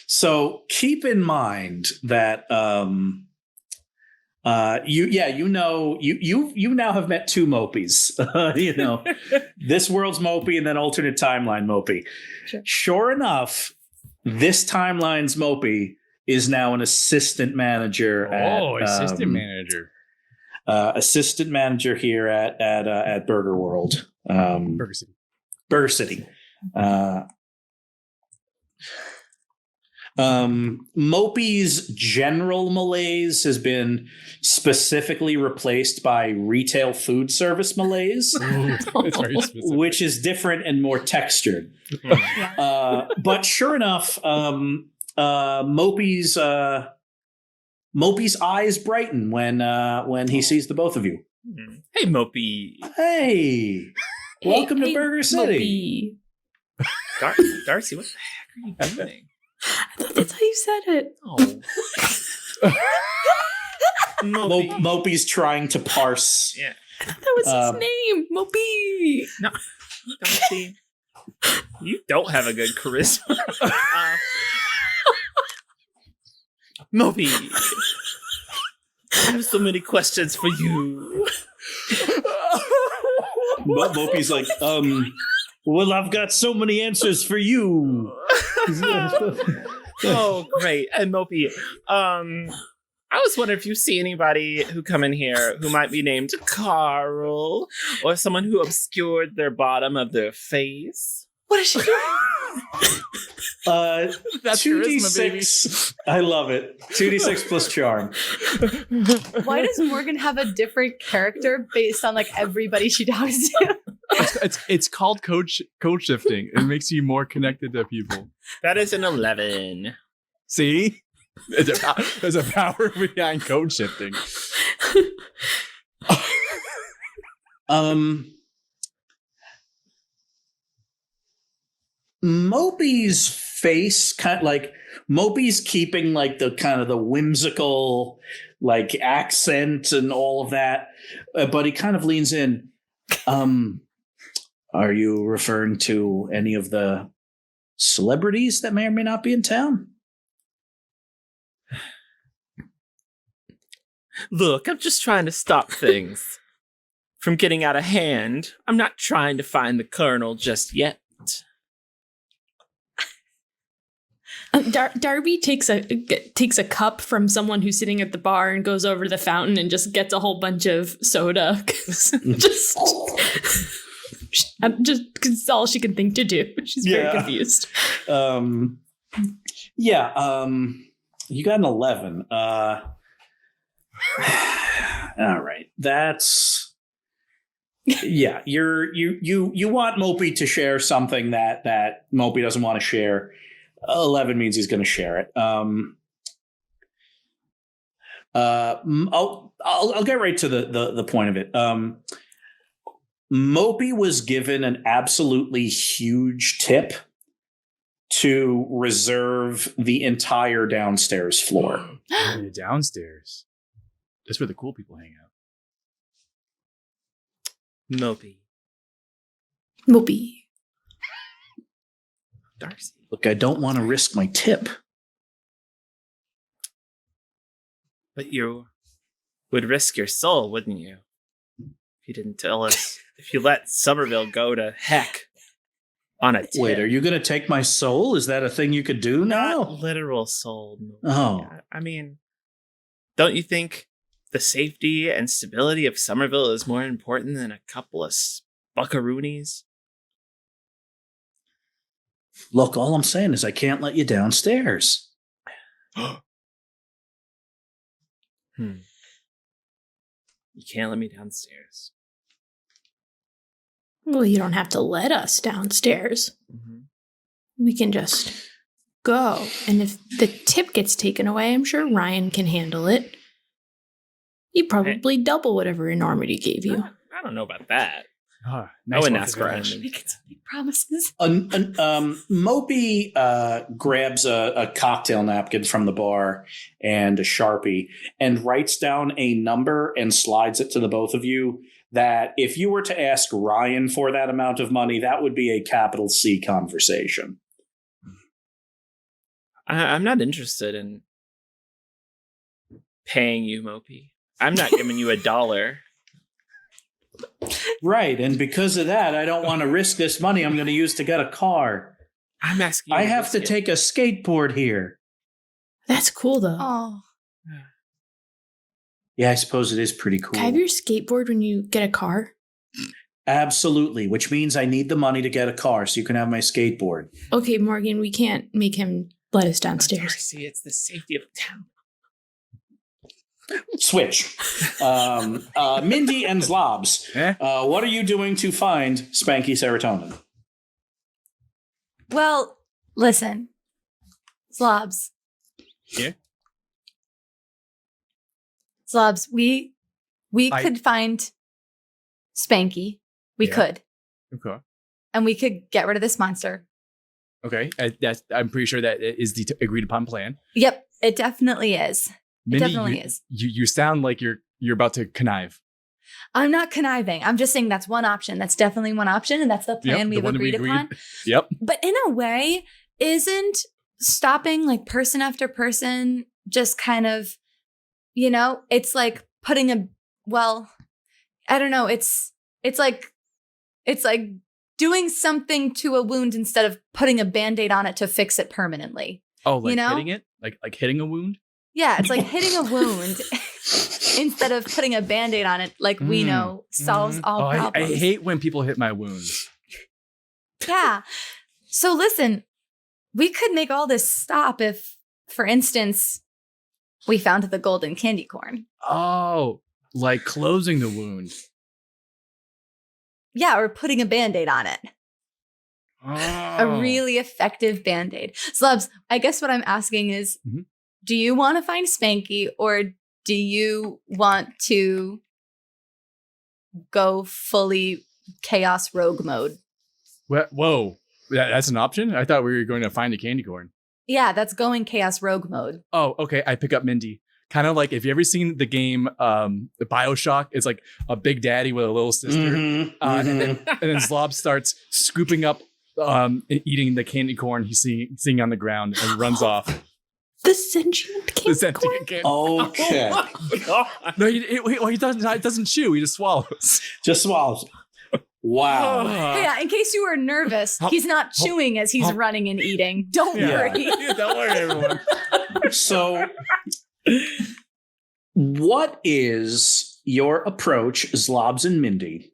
So keep in mind that you now have met two Mopies. This world's Mopey and then alternate timeline Mopey. Sure enough, this timeline's Mopey is now an assistant manager. Assistant manager. Assistant manager here at Burger World. Burger City. Burger City. Mopey's general malaise has been specifically replaced by retail food service malaise, Ooh, it's very specific. which is different and more textured. But sure enough, Mopey's eyes brighten when he sees the both of you. Hey, Mopey. Hey, welcome to Burger City. Mopey. Darcy, what the heck are you doing? I thought that's how you said it. Oh. Mopey. Mopey's trying to parse. Yeah. I thought that was his name, Mopey. No, Darcy. You don't have a good charisma. Mopey. I have so many questions for you. Mopey's like, well, I've got so many answers for you. Oh, great. And Mopey, I was wondering if you see anybody who come in here who might be named Carl, or someone who obscured their bottom of their face. What is she doing? That's charisma, baby. 2d6. I love it. 2d6 plus charm. Why does Morgan have a different character based on like everybody she talks to? It's called code shifting. It makes you more connected to people. That is an 11. See? There's a power behind code shifting. Mopey's face, kind of like Mopey's keeping like the kind of the whimsical like accent and all of that, but he kind of leans in. Are you referring to any of the celebrities that may or may not be in town? Look, I'm just trying to stop things from getting out of hand. I'm not trying to find the Colonel just yet. Darby takes a cup from someone who's sitting at the bar and goes over to the fountain and just gets a whole bunch of soda. just because it's all she can think to do. She's very confused. You got an 11. All right. That's you want Mopey to share something that Mopey doesn't want to share. 11 means he's going to share it. I'll get right to the point of it. Mopey was given an absolutely huge tip to reserve the entire downstairs floor. Downstairs. That's where the cool people hang out. Mopey. Mopey. Darcy. Look, I don't want to risk my tip. But you would risk your soul, wouldn't you? If you didn't tell us. If you let Somerville go to heck on a tip. Wait, are you going to take my soul? Is that a thing you could do now? Not literal soul. Oh. I mean, don't you think the safety and stability of Somerville is more important than a couple of buckaroonies? Look, all I'm saying is I can't let you downstairs. You can't let me downstairs. Well, you don't have to let us downstairs. Mm-hmm. We can just go. And if the tip gets taken away, I'm sure Ryan can handle it. You probably double whatever Enormity gave you. I don't know about that. Oh, I nice wouldn't work, ask for Ash. anything. Making some big promises. Mopey grabs a cocktail napkin from the bar and a Sharpie and writes down a number and slides it to the both of you that if you were to ask Ryan for that amount of money, that would be a capital C conversation. I'm not interested in paying you, Mopey. I'm not giving you $1. Right, and because of that, I don't want to risk this money I'm going to use to get a car. I'm asking you I have to risk it. take a skateboard here. That's cool, though. Oh, Yeah, I suppose it is pretty cool. Can I have your skateboard when you get a car? Absolutely, which means I need the money to get a car so you can have my skateboard. Okay, Morgan, we can't make him let us downstairs. Darcy, it's the safety of town. Switch. Mindy and Zlobs. What are you doing to find Spanky Serotonin? well, listen. Zlobs. Yeah? Zlobs, we could find Spanky. We Yeah. could. Okay. And we could get rid of this monster. Okay. I'm pretty sure that is the agreed upon plan. Yep, it definitely is. Mindy, definitely you, is. You sound like you're about to connive. I'm not conniving. I'm just saying that's one option. That's definitely one option. And that's the plan Yep, the we've one that we agreed upon. Yep. But in a way, isn't stopping like person after person just kind of, it's like putting I don't know. It's like doing something to a wound instead of putting a Band-Aid on it to fix it permanently. Oh, like You know? hitting it? Like hitting a wound? Yeah, it's like hitting a wound instead of putting a Band-Aid on it, like we know solves all I problems. hate when people hit my wounds. Yeah. So listen, we could make all this stop if, for instance, we found the golden candy corn. Oh, like closing the wound. Yeah, or putting a Band-Aid on it. Oh. A really effective Band-Aid. Zlobs, I guess what I'm asking is, Mhm. do you want to find Spanky or do you want to go fully chaos rogue mode? Whoa. That's an option? I thought we were going to find a candy corn. Yeah, that's going chaos rogue mode. Oh, okay. I pick up Mindy. Kind of like if you ever seen the game the BioShock, it's like a big daddy with a little sister. Mhm, And mhm. then Zlob starts scooping up and eating the candy corn he's seeing on the ground and runs off. The sentient The candy sentient corn? candy. Okay. Oh my God. No, he doesn't. It doesn't chew. He just swallows. Just swallows. Wow. Hey, yeah, in case you were nervous, Hop, he's not chewing as he's hop. running and eating. Don't Yeah. worry. Don't worry, everyone. So, what is your approach, Zlobs and Mindy,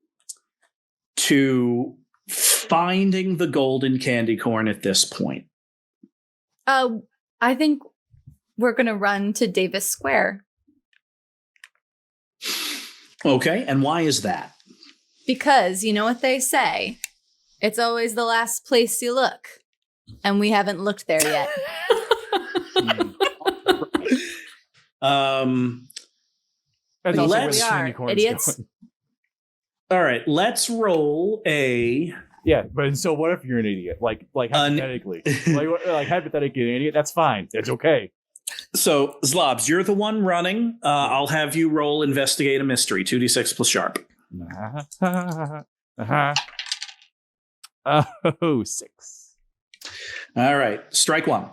to finding the golden candy corn at this point? I think we're gonna run to Davis Square Okay, and why is that? because you know what they say. It's always the last place you look. And we haven't looked there yet. That's also where Let's- the We candy are corn's idiots. going. All right, let's roll a. Yeah, but so what if you're an idiot? Like hypothetically, like hypothetically, an idiot. That's fine. It's okay. So, Zlobs, you're the one running. I'll have you roll investigate a mystery, 2d6 plus sharp. Oh, 6. All right, strike one.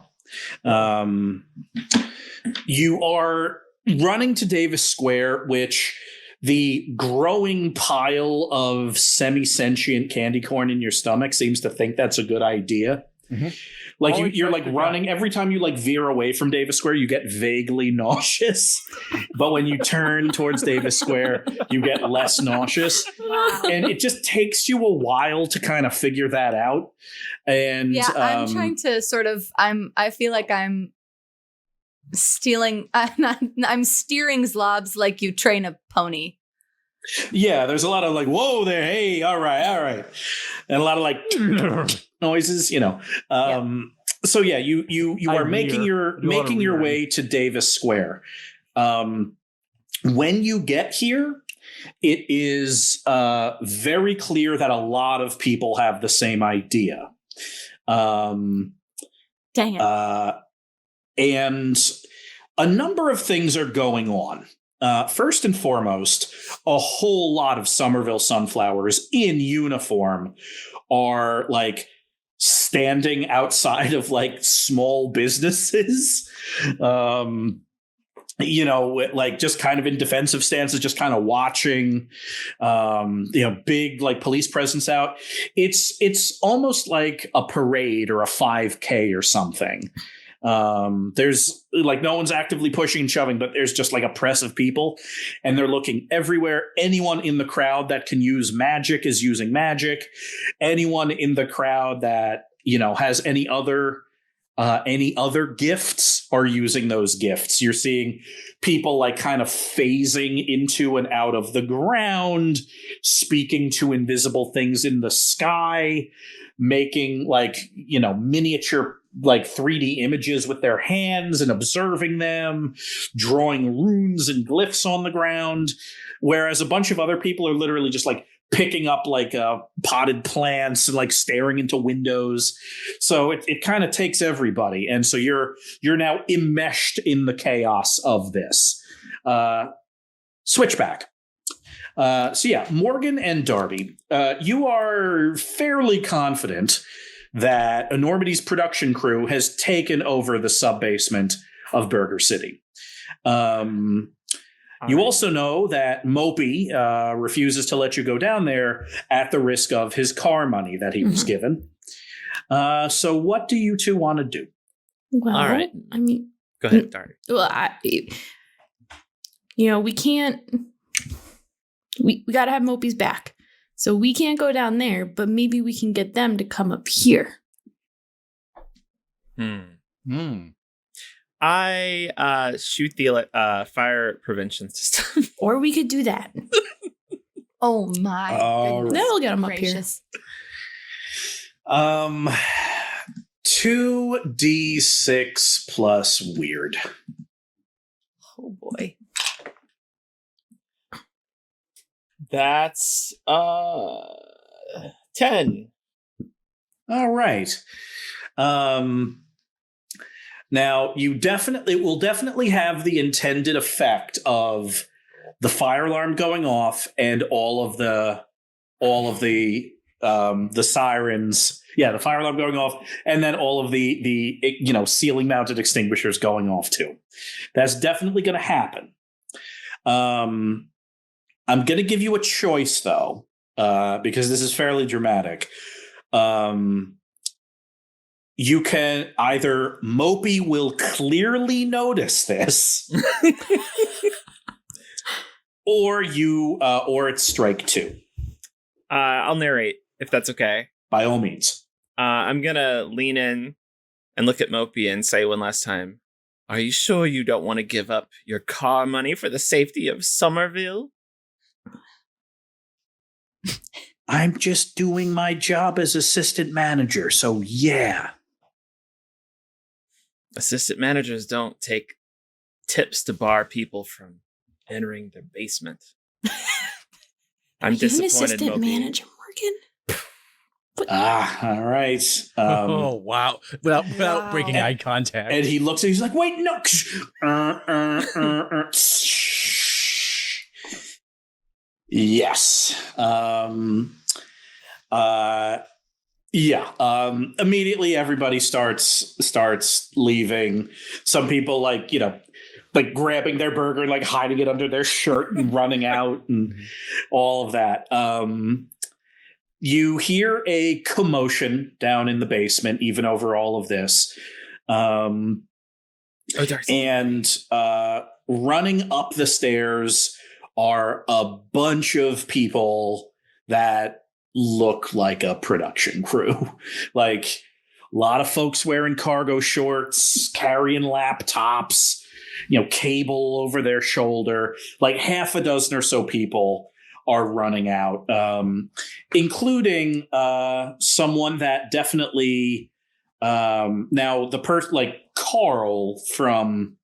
You are running to Davis Square, which the growing pile of semi-sentient candy corn in your stomach seems to think that's a good idea. Mm-hmm. Like Always you're like like the running every time you like veer away from Davis Square, you get vaguely nauseous. But when you turn towards Davis Square, you get less nauseous. And it just takes you a while to kind of figure that out. And Yeah, I'm trying to sort of. I feel like I'm stealing. I'm steering Zlobs like you train a pony. Yeah, there's a lot of like, whoa there, hey, all right. And a lot of like noises, So yeah, you are making your way to Davis Square. When you get here, it is very clear that a lot of people have the same idea. Dang it. And a number of things are going on. First and foremost, a whole lot of Somerville sunflowers in uniform are like standing outside of like small businesses, like just kind of in defensive stances, just kind of watching, big like police presence out. It's almost like a parade or a 5K or something. There's like no one's actively pushing and shoving, but there's just like a press of people and they're looking everywhere. Anyone in the crowd that can use magic is using magic. Anyone in the crowd that, has any other gifts are using those gifts. You're seeing people like kind of phasing into and out of the ground, speaking to invisible things in the sky, making like, miniature like 3D images with their hands and observing them, drawing runes and glyphs on the ground. Whereas a bunch of other people are literally just like picking up like potted plants and like staring into windows. So it kind of takes everybody. And so you're now enmeshed in the chaos of this. Switchback. So yeah, Morgan and Darby, you are fairly confident that Enormity's production crew has taken over the sub-basement of Burger City. You also know that Mopey refuses to let you go down there at the risk of his car money that he was given. So what do you two want to do? Well, all right. I mean, go ahead, Darby. Well, we can't. We got to have Mopey's back. So we can't go down there, but maybe we can get them to come up here. I shoot the fire prevention system. Or we could do that. Oh my goodness. That'll get them gracious. up here. 2d6 plus weird. Oh boy. That's 10. All right. Now you will definitely have the intended effect of the fire alarm going off and all of the sirens. Yeah, the fire alarm going off, and then all of the ceiling mounted extinguishers going off too. That's definitely going to happen. I'm going to give you a choice, though, because this is fairly dramatic. You can either Mopey will clearly notice this, or it's strike 2. I'll narrate if that's okay. By all means. I'm going to lean in and look at Mopey and say one last time, are you sure you don't want to give up your car money for the safety of Somerville? I'm just doing my job as assistant manager, so yeah. Assistant managers don't take tips to bar people from entering their basement. I'm disappointed, assistant Mopey. Manager, Morgan? All right. Oh, wow. Without breaking eye contact. And he looks at he's like, wait, no. Yes. Immediately everybody starts leaving. Some people like grabbing their burger and like hiding it under their shirt and running out and all of that. You hear a commotion down in the basement, even over all of this. And running up the stairs are a bunch of people that look like a production crew. Like a lot of folks wearing cargo shorts, carrying laptops, cable over their shoulder. Like half a dozen or so people are running out, including someone that definitely now the person like Carl from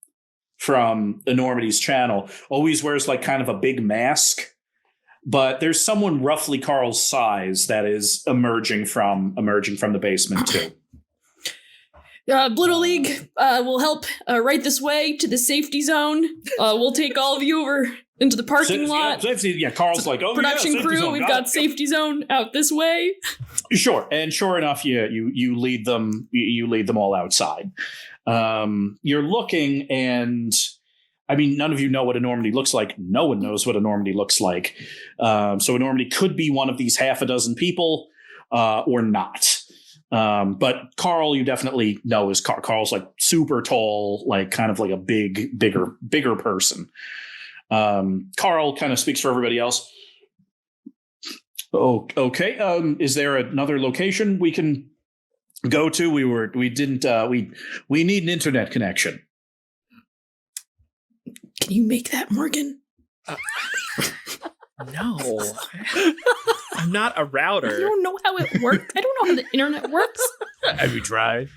Enormity's channel always wears like kind of a big mask, but there's someone roughly Carl's size that is emerging from the basement too. Blittle League will help right this way to the safety zone. We'll take all of you over into the parking lot. Yeah, Carl's like, production crew, zone. We've got safety zone out this way. Sure, and sure enough, you lead them. You lead them all outside. You're looking, and I mean, none of you know what Enormity looks like. No one knows what Enormity looks like. So Enormity could be one of these half a dozen people, or not. But Carl, you definitely know is Carl. Carl's like super tall, like kind of like a bigger person. Carl kind of speaks for everybody else. Oh, okay. Is there another location we can go to? We need an internet connection. Can you make that, Morgan? No. I'm not a router. I don't know how it works. I don't know how the internet works. Have you tried?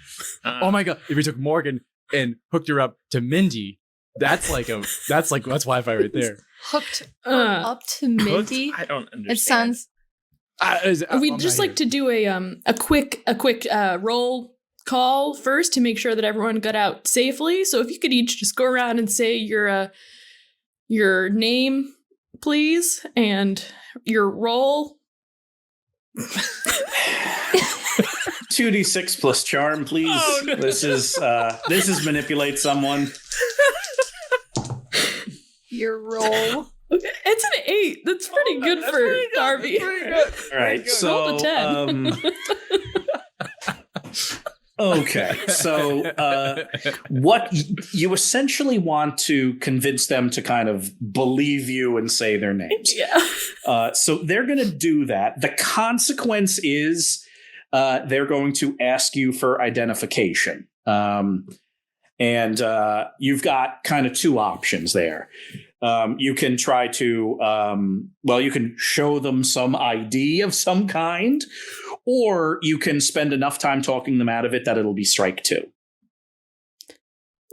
Oh my god! If you took Morgan and hooked her up to Mindy, that's Wi-Fi right there. Hooked up to Mindy. I don't understand. It sounds. We'd just like to do a quick roll call first to make sure that everyone got out safely. So if you could each just go around and say your name, please, and your role. 2d6 plus charm, please. Oh, no. This is manipulate someone. Your role. It's an 8. That's pretty good for Darby. All right, so roll a 10. Okay, so what you essentially want to convince them to kind of believe you and say their names. Yeah. So they're going to do that. The consequence is they're going to ask you for identification. And you've got kind of two options there. You can try to, you can show them some ID of some kind, or you can spend enough time talking them out of it that it'll be strike 2.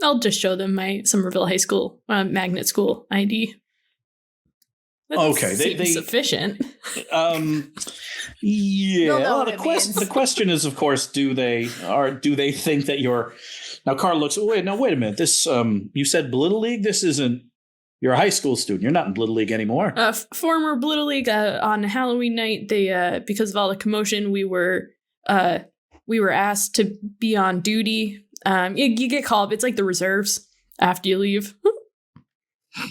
I'll just show them my Somerville High School magnet school ID. That okay, seems they sufficient. Yeah. Well, The question is, of course, do they think that you're now? Carl looks. Wait a minute. This you said Blittle League. This isn't. You're a high school student. You're not in Blittle League anymore. Former Blittle League on Halloween night. They because of all the commotion, we were asked to be on duty. You get called. It's like the reserves after you leave.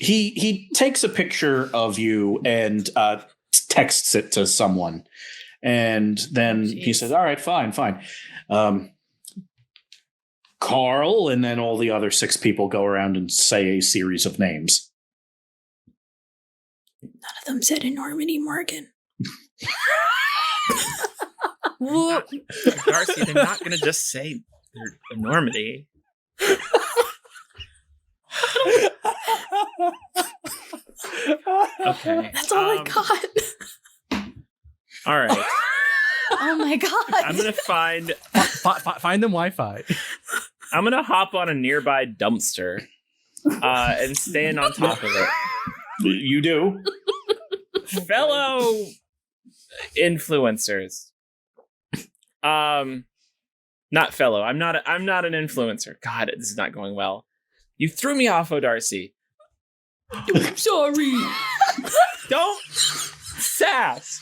He takes a picture of you and texts it to someone, and then he says, "All right, fine." Carl, and then all the other 6 people go around and say a series of names. None of them said Enormity, Morgan. Darcy, they're not going to just say their Enormity. Okay. That's all I got. All right. Oh my god. I'm going to find them Wi-Fi. I'm going to hop on a nearby dumpster and stand on top of it. You do. Fellow influencers. Not fellow. I'm not an influencer. God, this is not going well. You threw me off, Darcy. Sorry. Don't sass.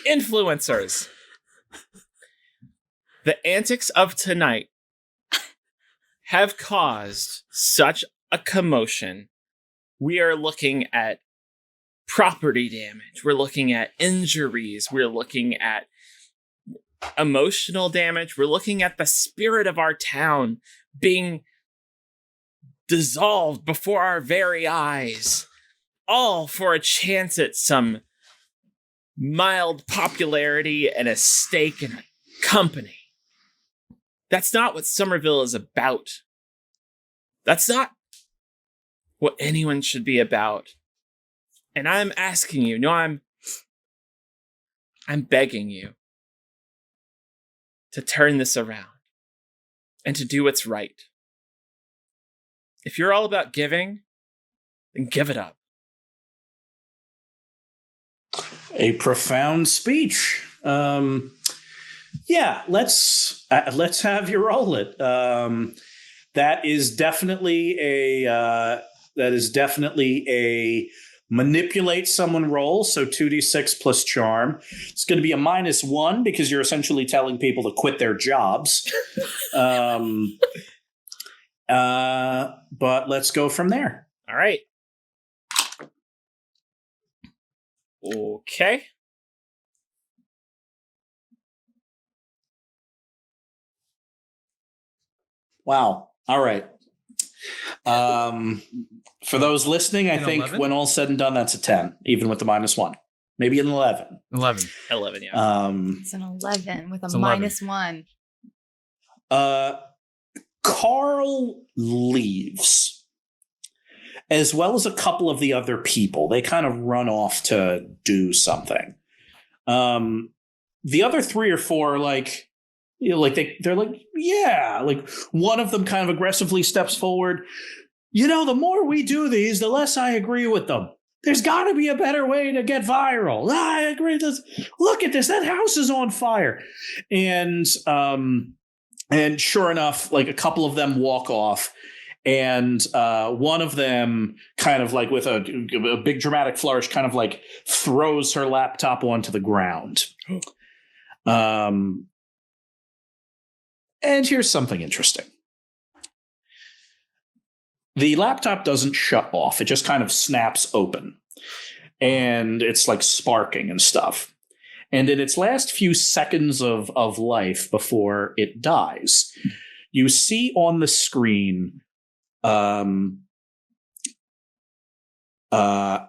Influencers. The antics of tonight have caused such a commotion. We are looking at property damage. We're looking at injuries. We're looking at emotional damage. We're looking at the spirit of our town being dissolved before our very eyes. All for a chance at some mild popularity and a stake in a company. That's not what Somerville is about. That's not what anyone should be about. And I'm asking you, no, I'm begging you to turn this around and to do what's right. If you're all about giving, then give it up. A profound speech. Yeah, let's have you roll it. That is definitely a manipulate someone roll. So 2d6 plus charm. It's going to be a -1 because you're essentially telling people to quit their jobs. But let's go from there. All right. Okay. Wow. All right. For those listening, I think 11? when all's said and done, that's a 10, even with the -1. Maybe an 11. 11. 11, yeah. It's an 11 with a It's 11. -1. Carl leaves, as well as a couple of the other people. They kind of run off to do something. The other 3 or 4 are like, you know, like they're like, yeah, like one of them kind of aggressively steps forward. You know, the more we do these, the less I agree with them. There's got to be a better way to get viral. I agree with this. Look at this. That house is on fire. And sure enough, like a couple of them walk off, and one of them kind of like with a big dramatic flourish kind of like throws her laptop onto the ground. And here's something interesting. The laptop doesn't shut off. It just kind of snaps open. And it's like sparking and stuff. And in its last few seconds of life before it dies, you see on the screen, in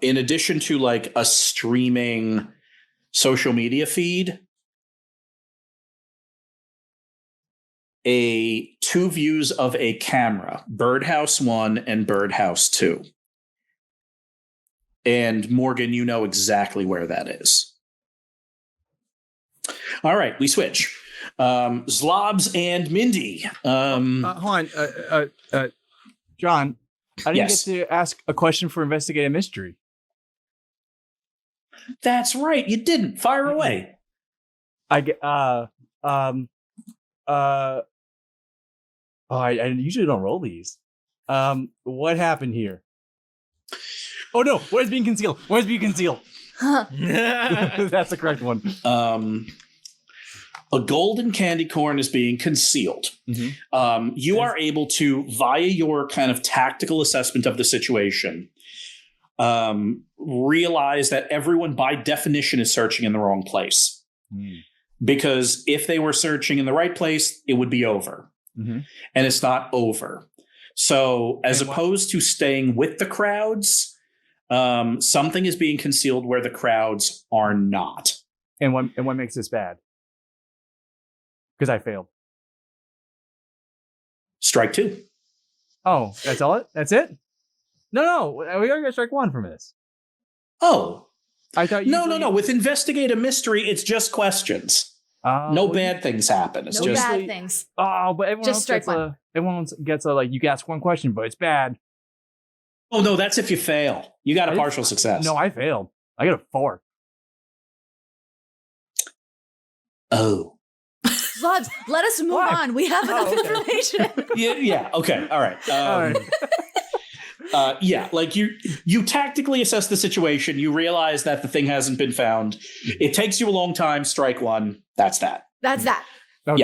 addition to like a streaming social media feed, 2 views of a camera, Birdhouse 1 and Birdhouse 2. And Morgan, you know exactly where that is. All right, we switch. Zlobs and Mindy. Hold on, John. I didn't Yes. get to ask a question for Investigative Mystery. That's right, you didn't. Fire away. I usually don't roll these. What happened here? Oh no! What is being concealed? What is being concealed? That's the correct one. A golden candy corn is being concealed. Mm-hmm. You are able to, via your kind of tactical assessment of the situation, realize that everyone by definition is searching in the wrong place. Because if they were searching in the right place, it would be over. Mm-hmm. And it's not over. So as opposed to staying with the crowds, something is being concealed where the crowds are not. And what makes this bad? Because I failed. Strike 2. Oh, that's all? That's it? No. We gotta get strike 1 from this. Oh. I thought No. With Investigate a Mystery, it's just questions. No bad things happen. It's no just bad things. Oh, but everyone Just else strike gets everyone gets a like you can ask one question, but it's bad. Oh no, that's if you fail. You got a partial success. No, I failed. I got a 4. Oh. Zlobs, let us move on. We have enough information. Yeah. Okay. All right. Yeah, like you tactically assess the situation. You realize that the thing hasn't been found. It takes you a long time. Strike one. That's that. That's that. Okay.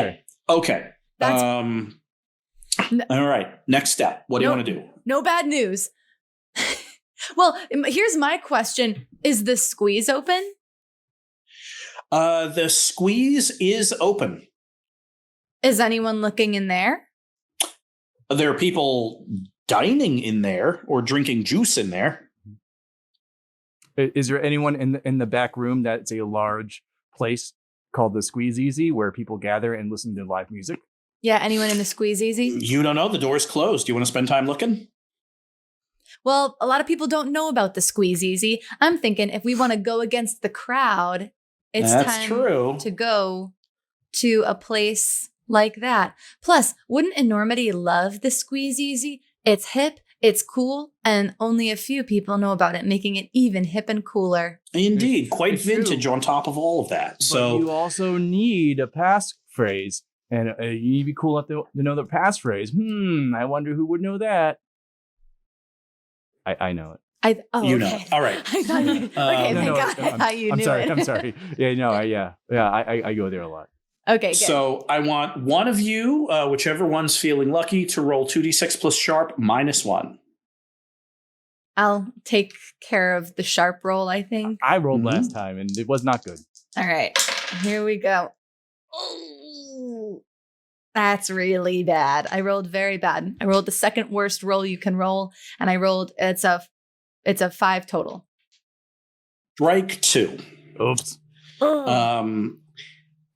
Yeah. Okay. That's- All right. Next step. What do you want to do? No bad news. Well, here's my question. Is the squeeze open? The squeeze is open. Is anyone looking in there? There are people dining in there or drinking juice in there. Is there anyone in the back room that's a large place called the Squeeze Easy where people gather and listen to live music? Yeah, anyone in the squeeze easy? You don't know. The door's closed. Do you want to spend time looking? Well, a lot of people don't know about the squeeze easy. I'm thinking if we want to go against the crowd, it's That's time true. to go to a place like that. Plus, wouldn't Enormity love the squeeze easy? It's hip, it's cool, and only a few people know about it, making it even hip and cooler. Indeed. Quite It's true. vintage on top of all of that. But you also need a passphrase, and you need to be cool enough to know the passphrase. I wonder who would know that. I know it. You okay. know. All right. I thought you, okay, thank God. I thought you I'm knew sorry. it. I'm sorry. Yeah, no, I go there a lot. Okay, good. So I want one of you, whichever one's feeling lucky, to roll 2d6 plus sharp -1. I'll take care of the sharp roll, I think. I rolled Mhm. last time, and it was not good. All right, here we go. Oh, that's really bad. I rolled very bad. I rolled the second worst roll you can roll, and I rolled it's a 5 total. Strike 2. Oops.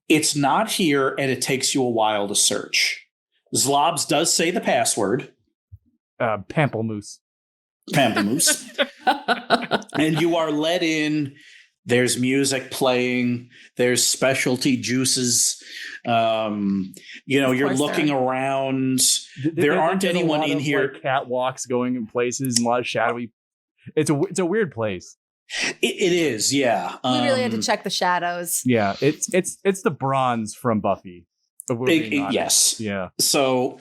It's not here, and it takes you a while to search. Zlobs does say the password. Pamplemousse. Pamplemousse. And you are let in. There's music playing. There's specialty juices. You're course looking there around. There aren't there's a anyone lot in of, here. like, catwalks going in places and a lot of shadowy. It's a weird place. It is, yeah. We really had to check the shadows. Yeah, it's the bronze from Buffy. if we're being honest. Yes. Yeah. So,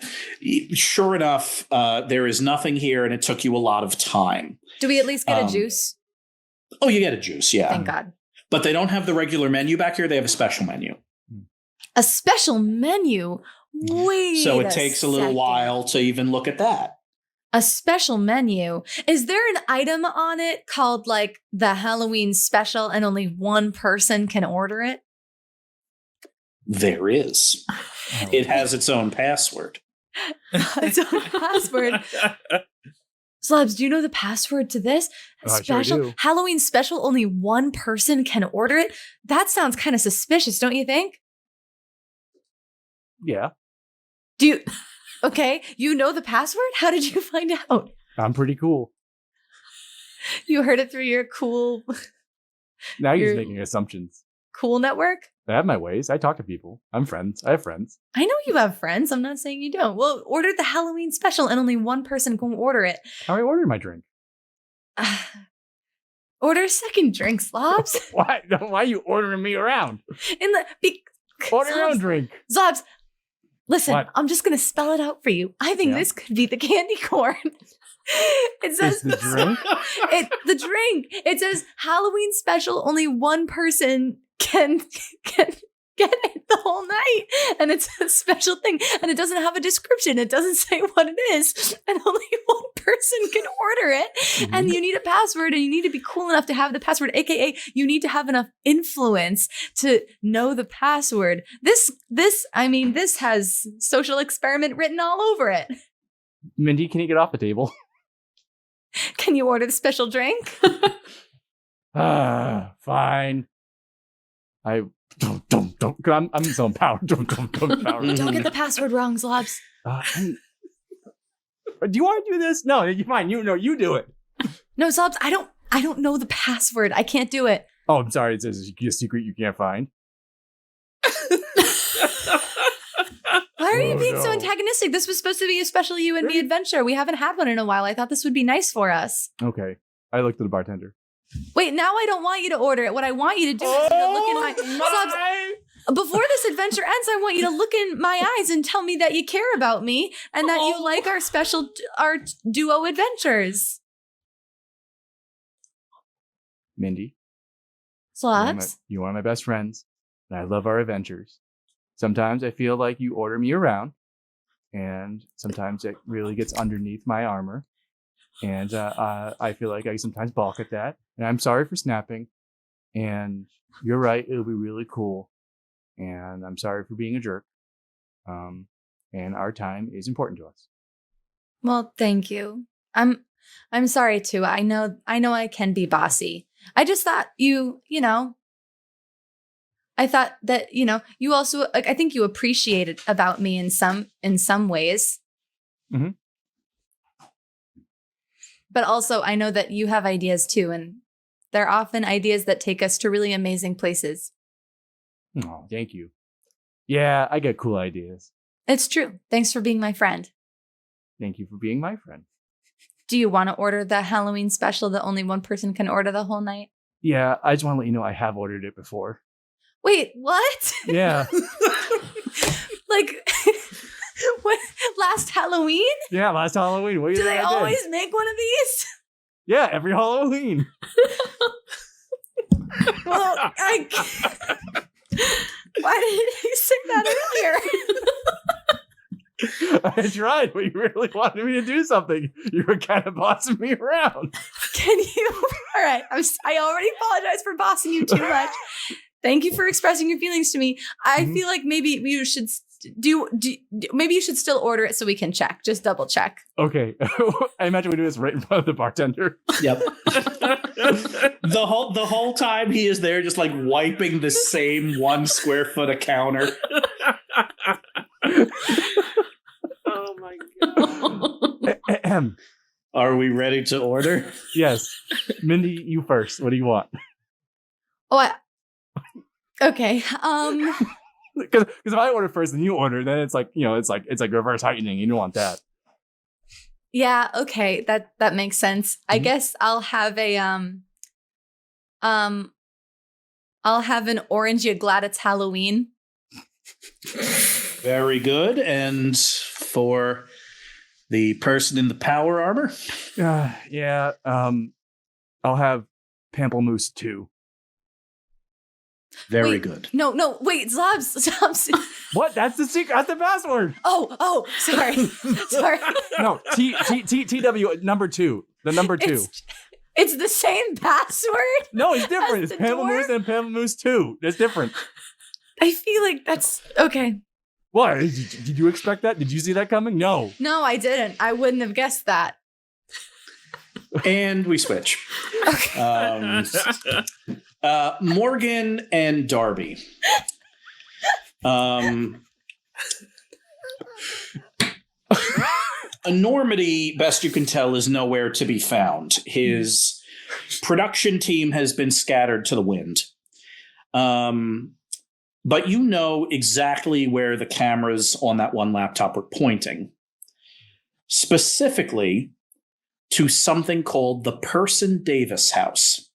sure enough, there is nothing here, and it took you a lot of time. Do we at least get a juice? Oh, you get a juice, yeah. Thank God. But they don't have the regular menu back here. They have a special menu. A special menu? Wait. So it takes a little second. while to even look at that. A special menu. Is there an item on it called like the Halloween special and only one person can order it? There is. It has its own password. Its own password. Zlobs, do you know the password to this? Oh, I sure Special do. Halloween special, only one person can order it? That sounds kind of suspicious, don't you think? Yeah. Do you okay, you know the password? How did you find out? I'm pretty cool. You heard it through your cool Now you're You're- just making assumptions. network? I have my ways. I talk to people. I'm friends. I have friends. I know you have friends. I'm not saying you don't. Well, order the Halloween special and only one person can order it. How do I order my drink? Order a second drink, Zlobs. Why? Why are you ordering me around? In the Order your own Zlobs, drink. Zlobs, listen, What? I'm just gonna spell it out for you. I think Yeah. this could be the candy corn. It says Is the drink? the drink. It says Halloween special. Only one person can get it the whole night, and it's a special thing. And it doesn't have a description. It doesn't say what it is, and only one person can order it. Mm-hmm. And you need a password, and you need to be cool enough to have the password. AKA, you need to have enough influence to know the password. This has social experiment written all over it. Mindy, can you get off the table? Can you order the special drink? Fine. I don't. 'Cause I'm so empowered. Don't empowered. Don't get the password wrong, Zlobs. Do you want to do this? No, you're fine. You do it. No, Zlobs, I don't know the password. I can't do it. Oh, I'm sorry. It says a secret you can't find. Why are you Oh, being so no. antagonistic? This was supposed to be a special you and me adventure. We haven't had one in a while. I thought this would be nice for us. Okay. I looked at the bartender. Wait, now I don't want you to order it. What I want you to do is to look in my Before this adventure ends, I want you to look in my eyes and tell me that you care about me and that you like our duo adventures. Mindy, Zlobs? you are my best friends, and I love our adventures. Sometimes I feel like you order me around, and sometimes it really gets underneath my armor. And I feel like I sometimes balk at that. And I'm sorry for snapping. And you're right, it'll be really cool. And I'm sorry for being a jerk. And our time is important to us. Well, thank you. I'm sorry too. I know I can be bossy. I just thought I thought that, you also, I think you appreciated about me in some ways. Mm-hmm. But also I know that you have ideas too. And they're often ideas that take us to really amazing places. Oh, thank you. Yeah, I get cool ideas. It's true. Thanks for being my friend. Thank you for being my friend. Do you want to order the Halloween special that only one person can order the whole night? Yeah, I just want to let you know I have ordered it before. Wait, what? Yeah. Like, what? Last Halloween? Yeah, last Halloween. What do you Do think they I did? always make one of these? Yeah, every Halloween. Well, why didn't you say that earlier? I tried, but you really wanted me to do something. You were kind of bossing me around. Can you? All right. I already apologize for bossing you too much. Thank you for expressing your feelings to me. I feel like maybe you should maybe you should still order it so we can check. Just double check. Okay. I imagine we do this right in front of the bartender. Yep. The whole time he is there, just like wiping the same 1 square foot of counter. Oh my god. Are we ready to order? Yes. Mindy, you first. What do you want? Oh, okay. Because if I order first and you order, then it's like, it's like reverse heightening. You don't want that. Yeah, okay. That makes sense. I guess I'll have an orange, you glad it's Halloween. Very good. And for the person in the power armor? Yeah. I'll have Pamplemousse 2. Very good. No, wait, Zlobs. What? That's the secret. That's the password. Oh, sorry. Sorry. No, TW number 2. The number 2. It's the same password? No, it's different. As It's the Pamplemousse door? and Pamplemousse 2. It's different. I feel like that's okay. What? Did you expect that? Did you see that coming? No. No, I didn't. I wouldn't have guessed that. And we switch. Morgan and Darby. Enormity, best you can tell, is nowhere to be found. His production team has been scattered to the wind. But you know exactly where the cameras on that one laptop were pointing. Specifically to something called the Person Davis House,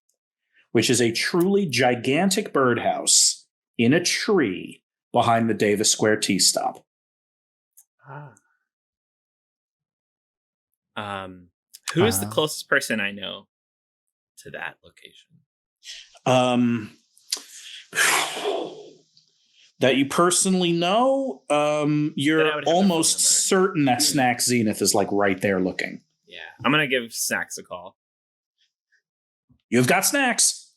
which is a truly gigantic birdhouse in a tree behind the Davis Square Tea Stop. Who is the closest person I know to that location? That you personally know, you're have a phone almost number. certain that Snack Zenith is like right there looking. Yeah, I'm gonna give Snacks a call. You've got Snacks.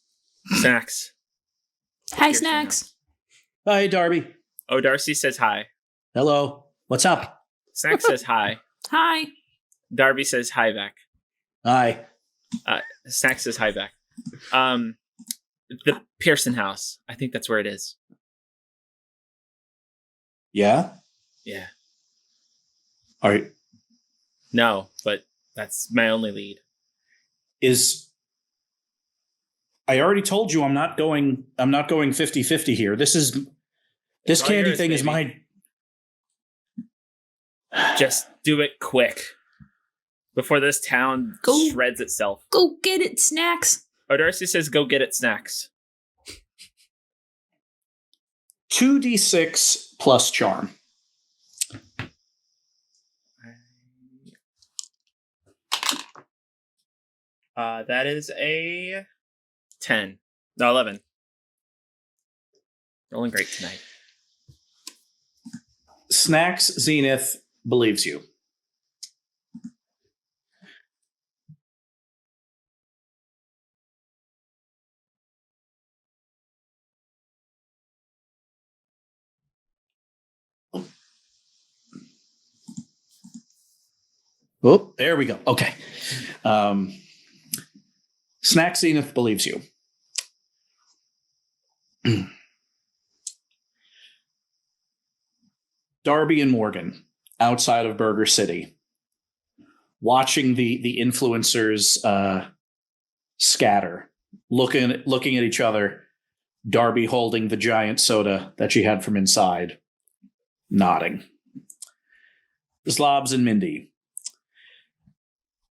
Snacks. Hi, Here's Snacks. Hi, Darby. Oh, Darcy says hi. Hello. What's up? Snacks says hi. Hi. Darby says hi back. Hi. Snacks says hi back. The Pearson house. I think that's where it is. Yeah? Yeah. All right. No, but that's my only lead. I already told you I'm not going 50-50 here. This all candy yours, thing is baby. my Just do it quick. Before this town Go. shreds itself. Go get it, Snacks. Oh, Darcy says go get it, Snacks. 2d6 plus charm. That is a 10. No, 11. Rolling great tonight. Snacks Zenith believes you. Oh, there we go. Okay. Snack Zenith believes you. Darby and Morgan outside of Burger City, watching the influencers scatter, looking at each other. Darby holding the giant soda that she had from inside, nodding. Zlobs and Mindy,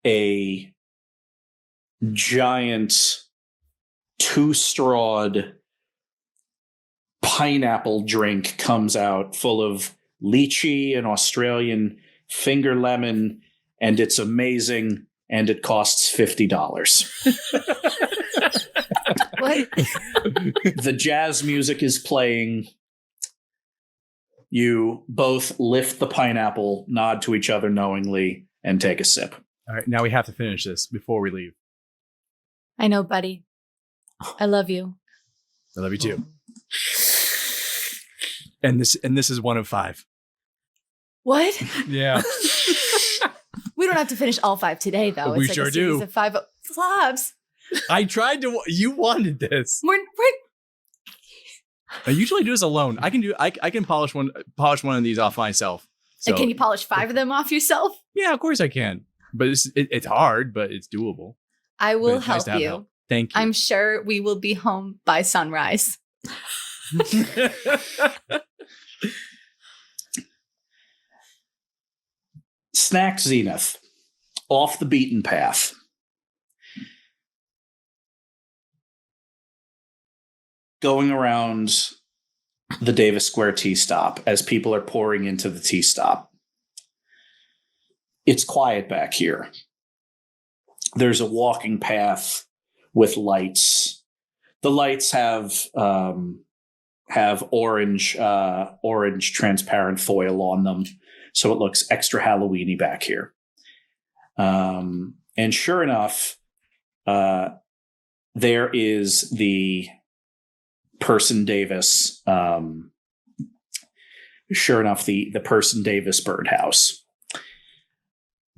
a giant two-strawed pineapple drink comes out full of lychee and Australian finger lemon, and it's amazing, and it costs $50. What? The jazz music is playing. You both lift the pineapple, nod to each other knowingly, and take a sip. All right, now we have to finish this before we leave. I know, buddy. I love you. I love you too. And this is 1 of 5. What? Yeah. We don't have to finish all 5 today, though. We it's sure a series do. Of 5 slabs. I tried to. You wanted this. I usually do this alone. I can polish one of these off myself. So, And can you polish 5 of them off yourself? Yeah, of course I can. But it's hard, but it's doable. I But will it's nice help to have you. help. Thank you. I'm sure we will be home by sunrise. Snack Zenith, off the beaten path. Going around the Davis Square tea stop as people are pouring into the tea stop. It's quiet back here. There's a walking path with lights. The lights have orange transparent foil on them, so it looks extra Halloween-y back here. And sure enough, there is the Person Davis. Sure enough, the Person Davis birdhouse.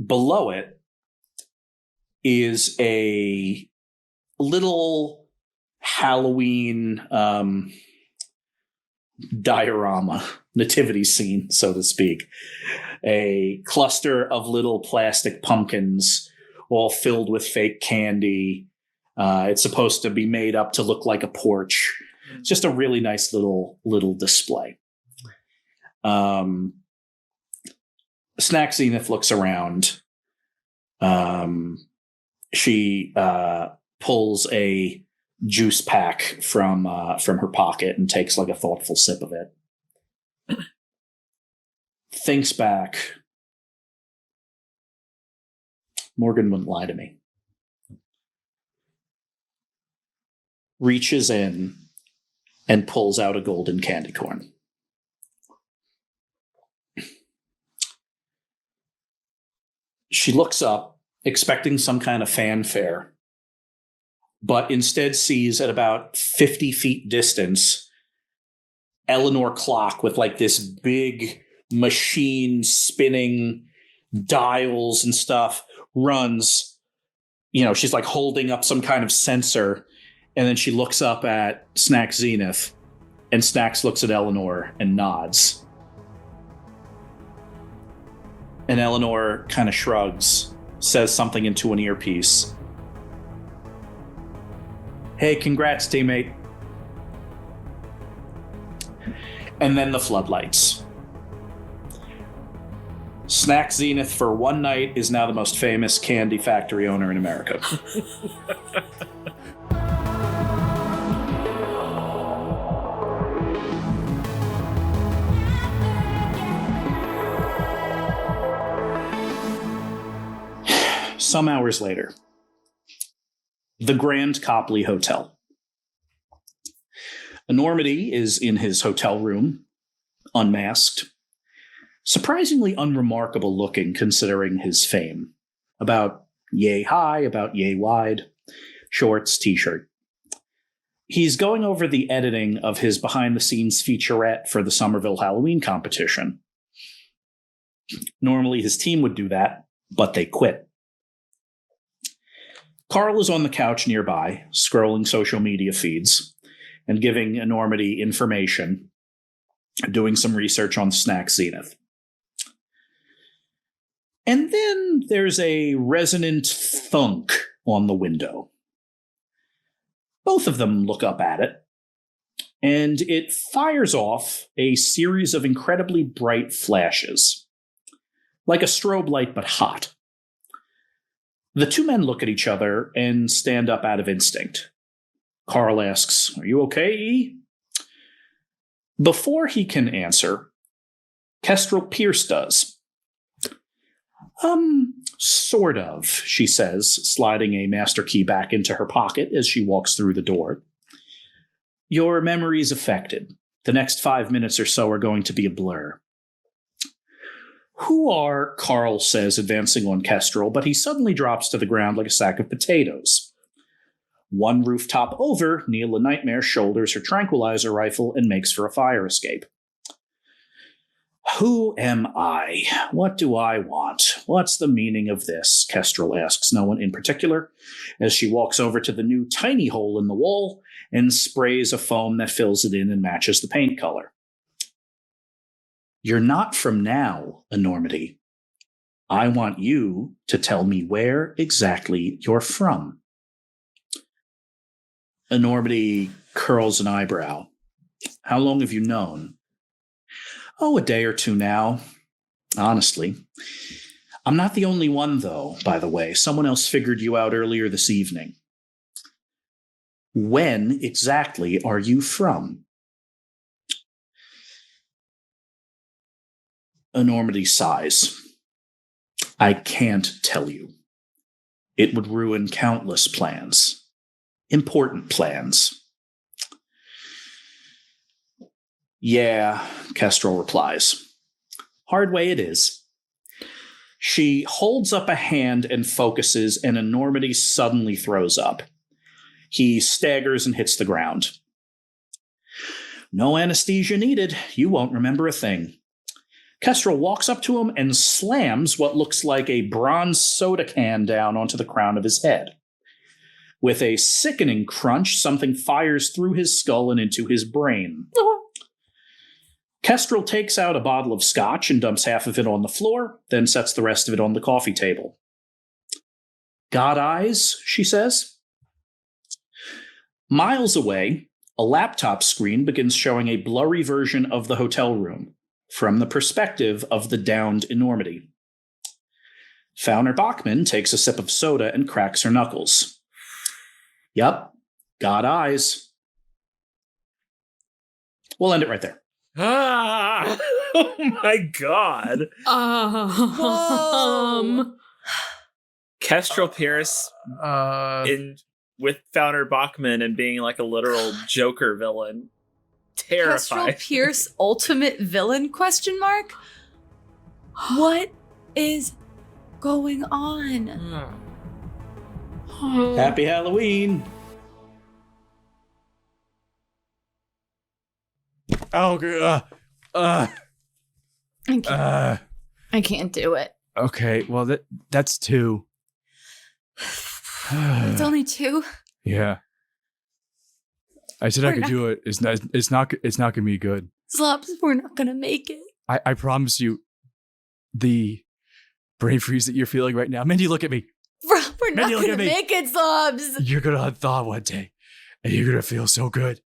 Below it is a little Halloween diorama, nativity scene, so to speak. A cluster of little plastic pumpkins, all filled with fake candy. It's supposed to be made up to look like a porch. It's just a really nice little display. Snack Zenith looks around. She pulls a juice pack from her pocket and takes like a thoughtful sip of it. Thinks back. Morgan wouldn't lie to me. Reaches in and pulls out a golden candy corn. She looks up, expecting some kind of fanfare, but instead sees at about 50 feet distance Eleanor clock with like this big machine spinning dials and stuff runs. She's like holding up some kind of sensor, and then she looks up at Snack Zenith, and Snacks looks at Eleanor and nods. And Eleanor kind of shrugs, says something into an earpiece. Hey, congrats, teammate. And then the floodlights. Snack Zenith for one night is now the most famous candy factory owner in America. Some hours later, the Grand Copley Hotel. Enormity is in his hotel room, unmasked, surprisingly unremarkable looking considering his fame. About yay high, about yay wide, shorts, t-shirt. He's going over the editing of his behind-the-scenes featurette for the Somerville Halloween competition. Normally his team would do that, but they quit. Carl is on the couch nearby, scrolling social media feeds and giving Enormity information, doing some research on Snack Zenith. And then there's a resonant thunk on the window. Both of them look up at it, and it fires off a series of incredibly bright flashes, like a strobe light but hot. The two men look at each other and stand up out of instinct. Carl asks, "Are you okay, E?" Before he can answer, Kestrel Pierce does. Sort of, she says, sliding a master key back into her pocket as she walks through the door. Your memory's affected. The next 5 minutes or so are going to be a blur. Who are, Carl says, advancing on Kestrel, but he suddenly drops to the ground like a sack of potatoes. One rooftop over, Neela Nightmare shoulders her tranquilizer rifle and makes for a fire escape. Who am I? What do I want? What's the meaning of this? Kestrel asks no one in particular, as she walks over to the new tiny hole in the wall and sprays a foam that fills it in and matches the paint color. You're not from now, Enormity. I want you to tell me where exactly you're from. Enormity curls an eyebrow. How long have you known? Oh, a day or two now. Honestly. I'm not the only one, though, by the way. Someone else figured you out earlier this evening. When exactly are you from? Enormity sighs. I can't tell you. It would ruin countless plans. Important plans. Yeah, Kestrel replies. Hard way it is. She holds up a hand and focuses, and Enormity suddenly throws up. He staggers and hits the ground. No anesthesia needed. You won't remember a thing. Kestrel walks up to him and slams what looks like a bronze soda can down onto the crown of his head. With a sickening crunch, something fires through his skull and into his brain. Kestrel takes out a bottle of scotch and dumps half of it on the floor, then sets the rest of it on the coffee table. God eyes, she says. Miles away, a laptop screen begins showing a blurry version of the hotel room from the perspective of the downed Enormity. Fauner Bachman takes a sip of soda and cracks her knuckles. Yup, God eyes. We'll end it right there. Ah! Oh my god. Kestrel Pierce with Fauner Bachman and being like a literal Joker villain. Terrifying. Kestrel Pierce ultimate villain ? What is going on? Happy Halloween. Oh, I can't do it. okay. Well, that's 2. It's only 2. Yeah. I said I could do it. It's not gonna be good. Zlobs, we're not gonna make it. I promise you, the brain freeze that you're feeling right now. Mindy, look at me. We're not Mindy, look gonna at me. make it, Zlobs. You're gonna thaw one day, and you're gonna feel so good.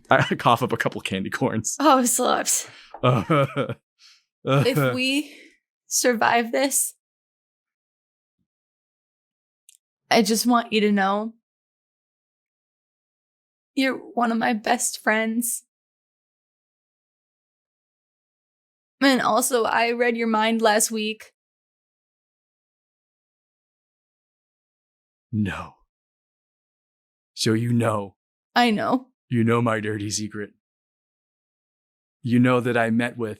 I cough up a couple candy corns. Oh, Zlobs. If we survive this, I just want you to know you're one of my best friends. And also, I read your mind last week. No. So you know. I know. You know my dirty secret. You know that I met with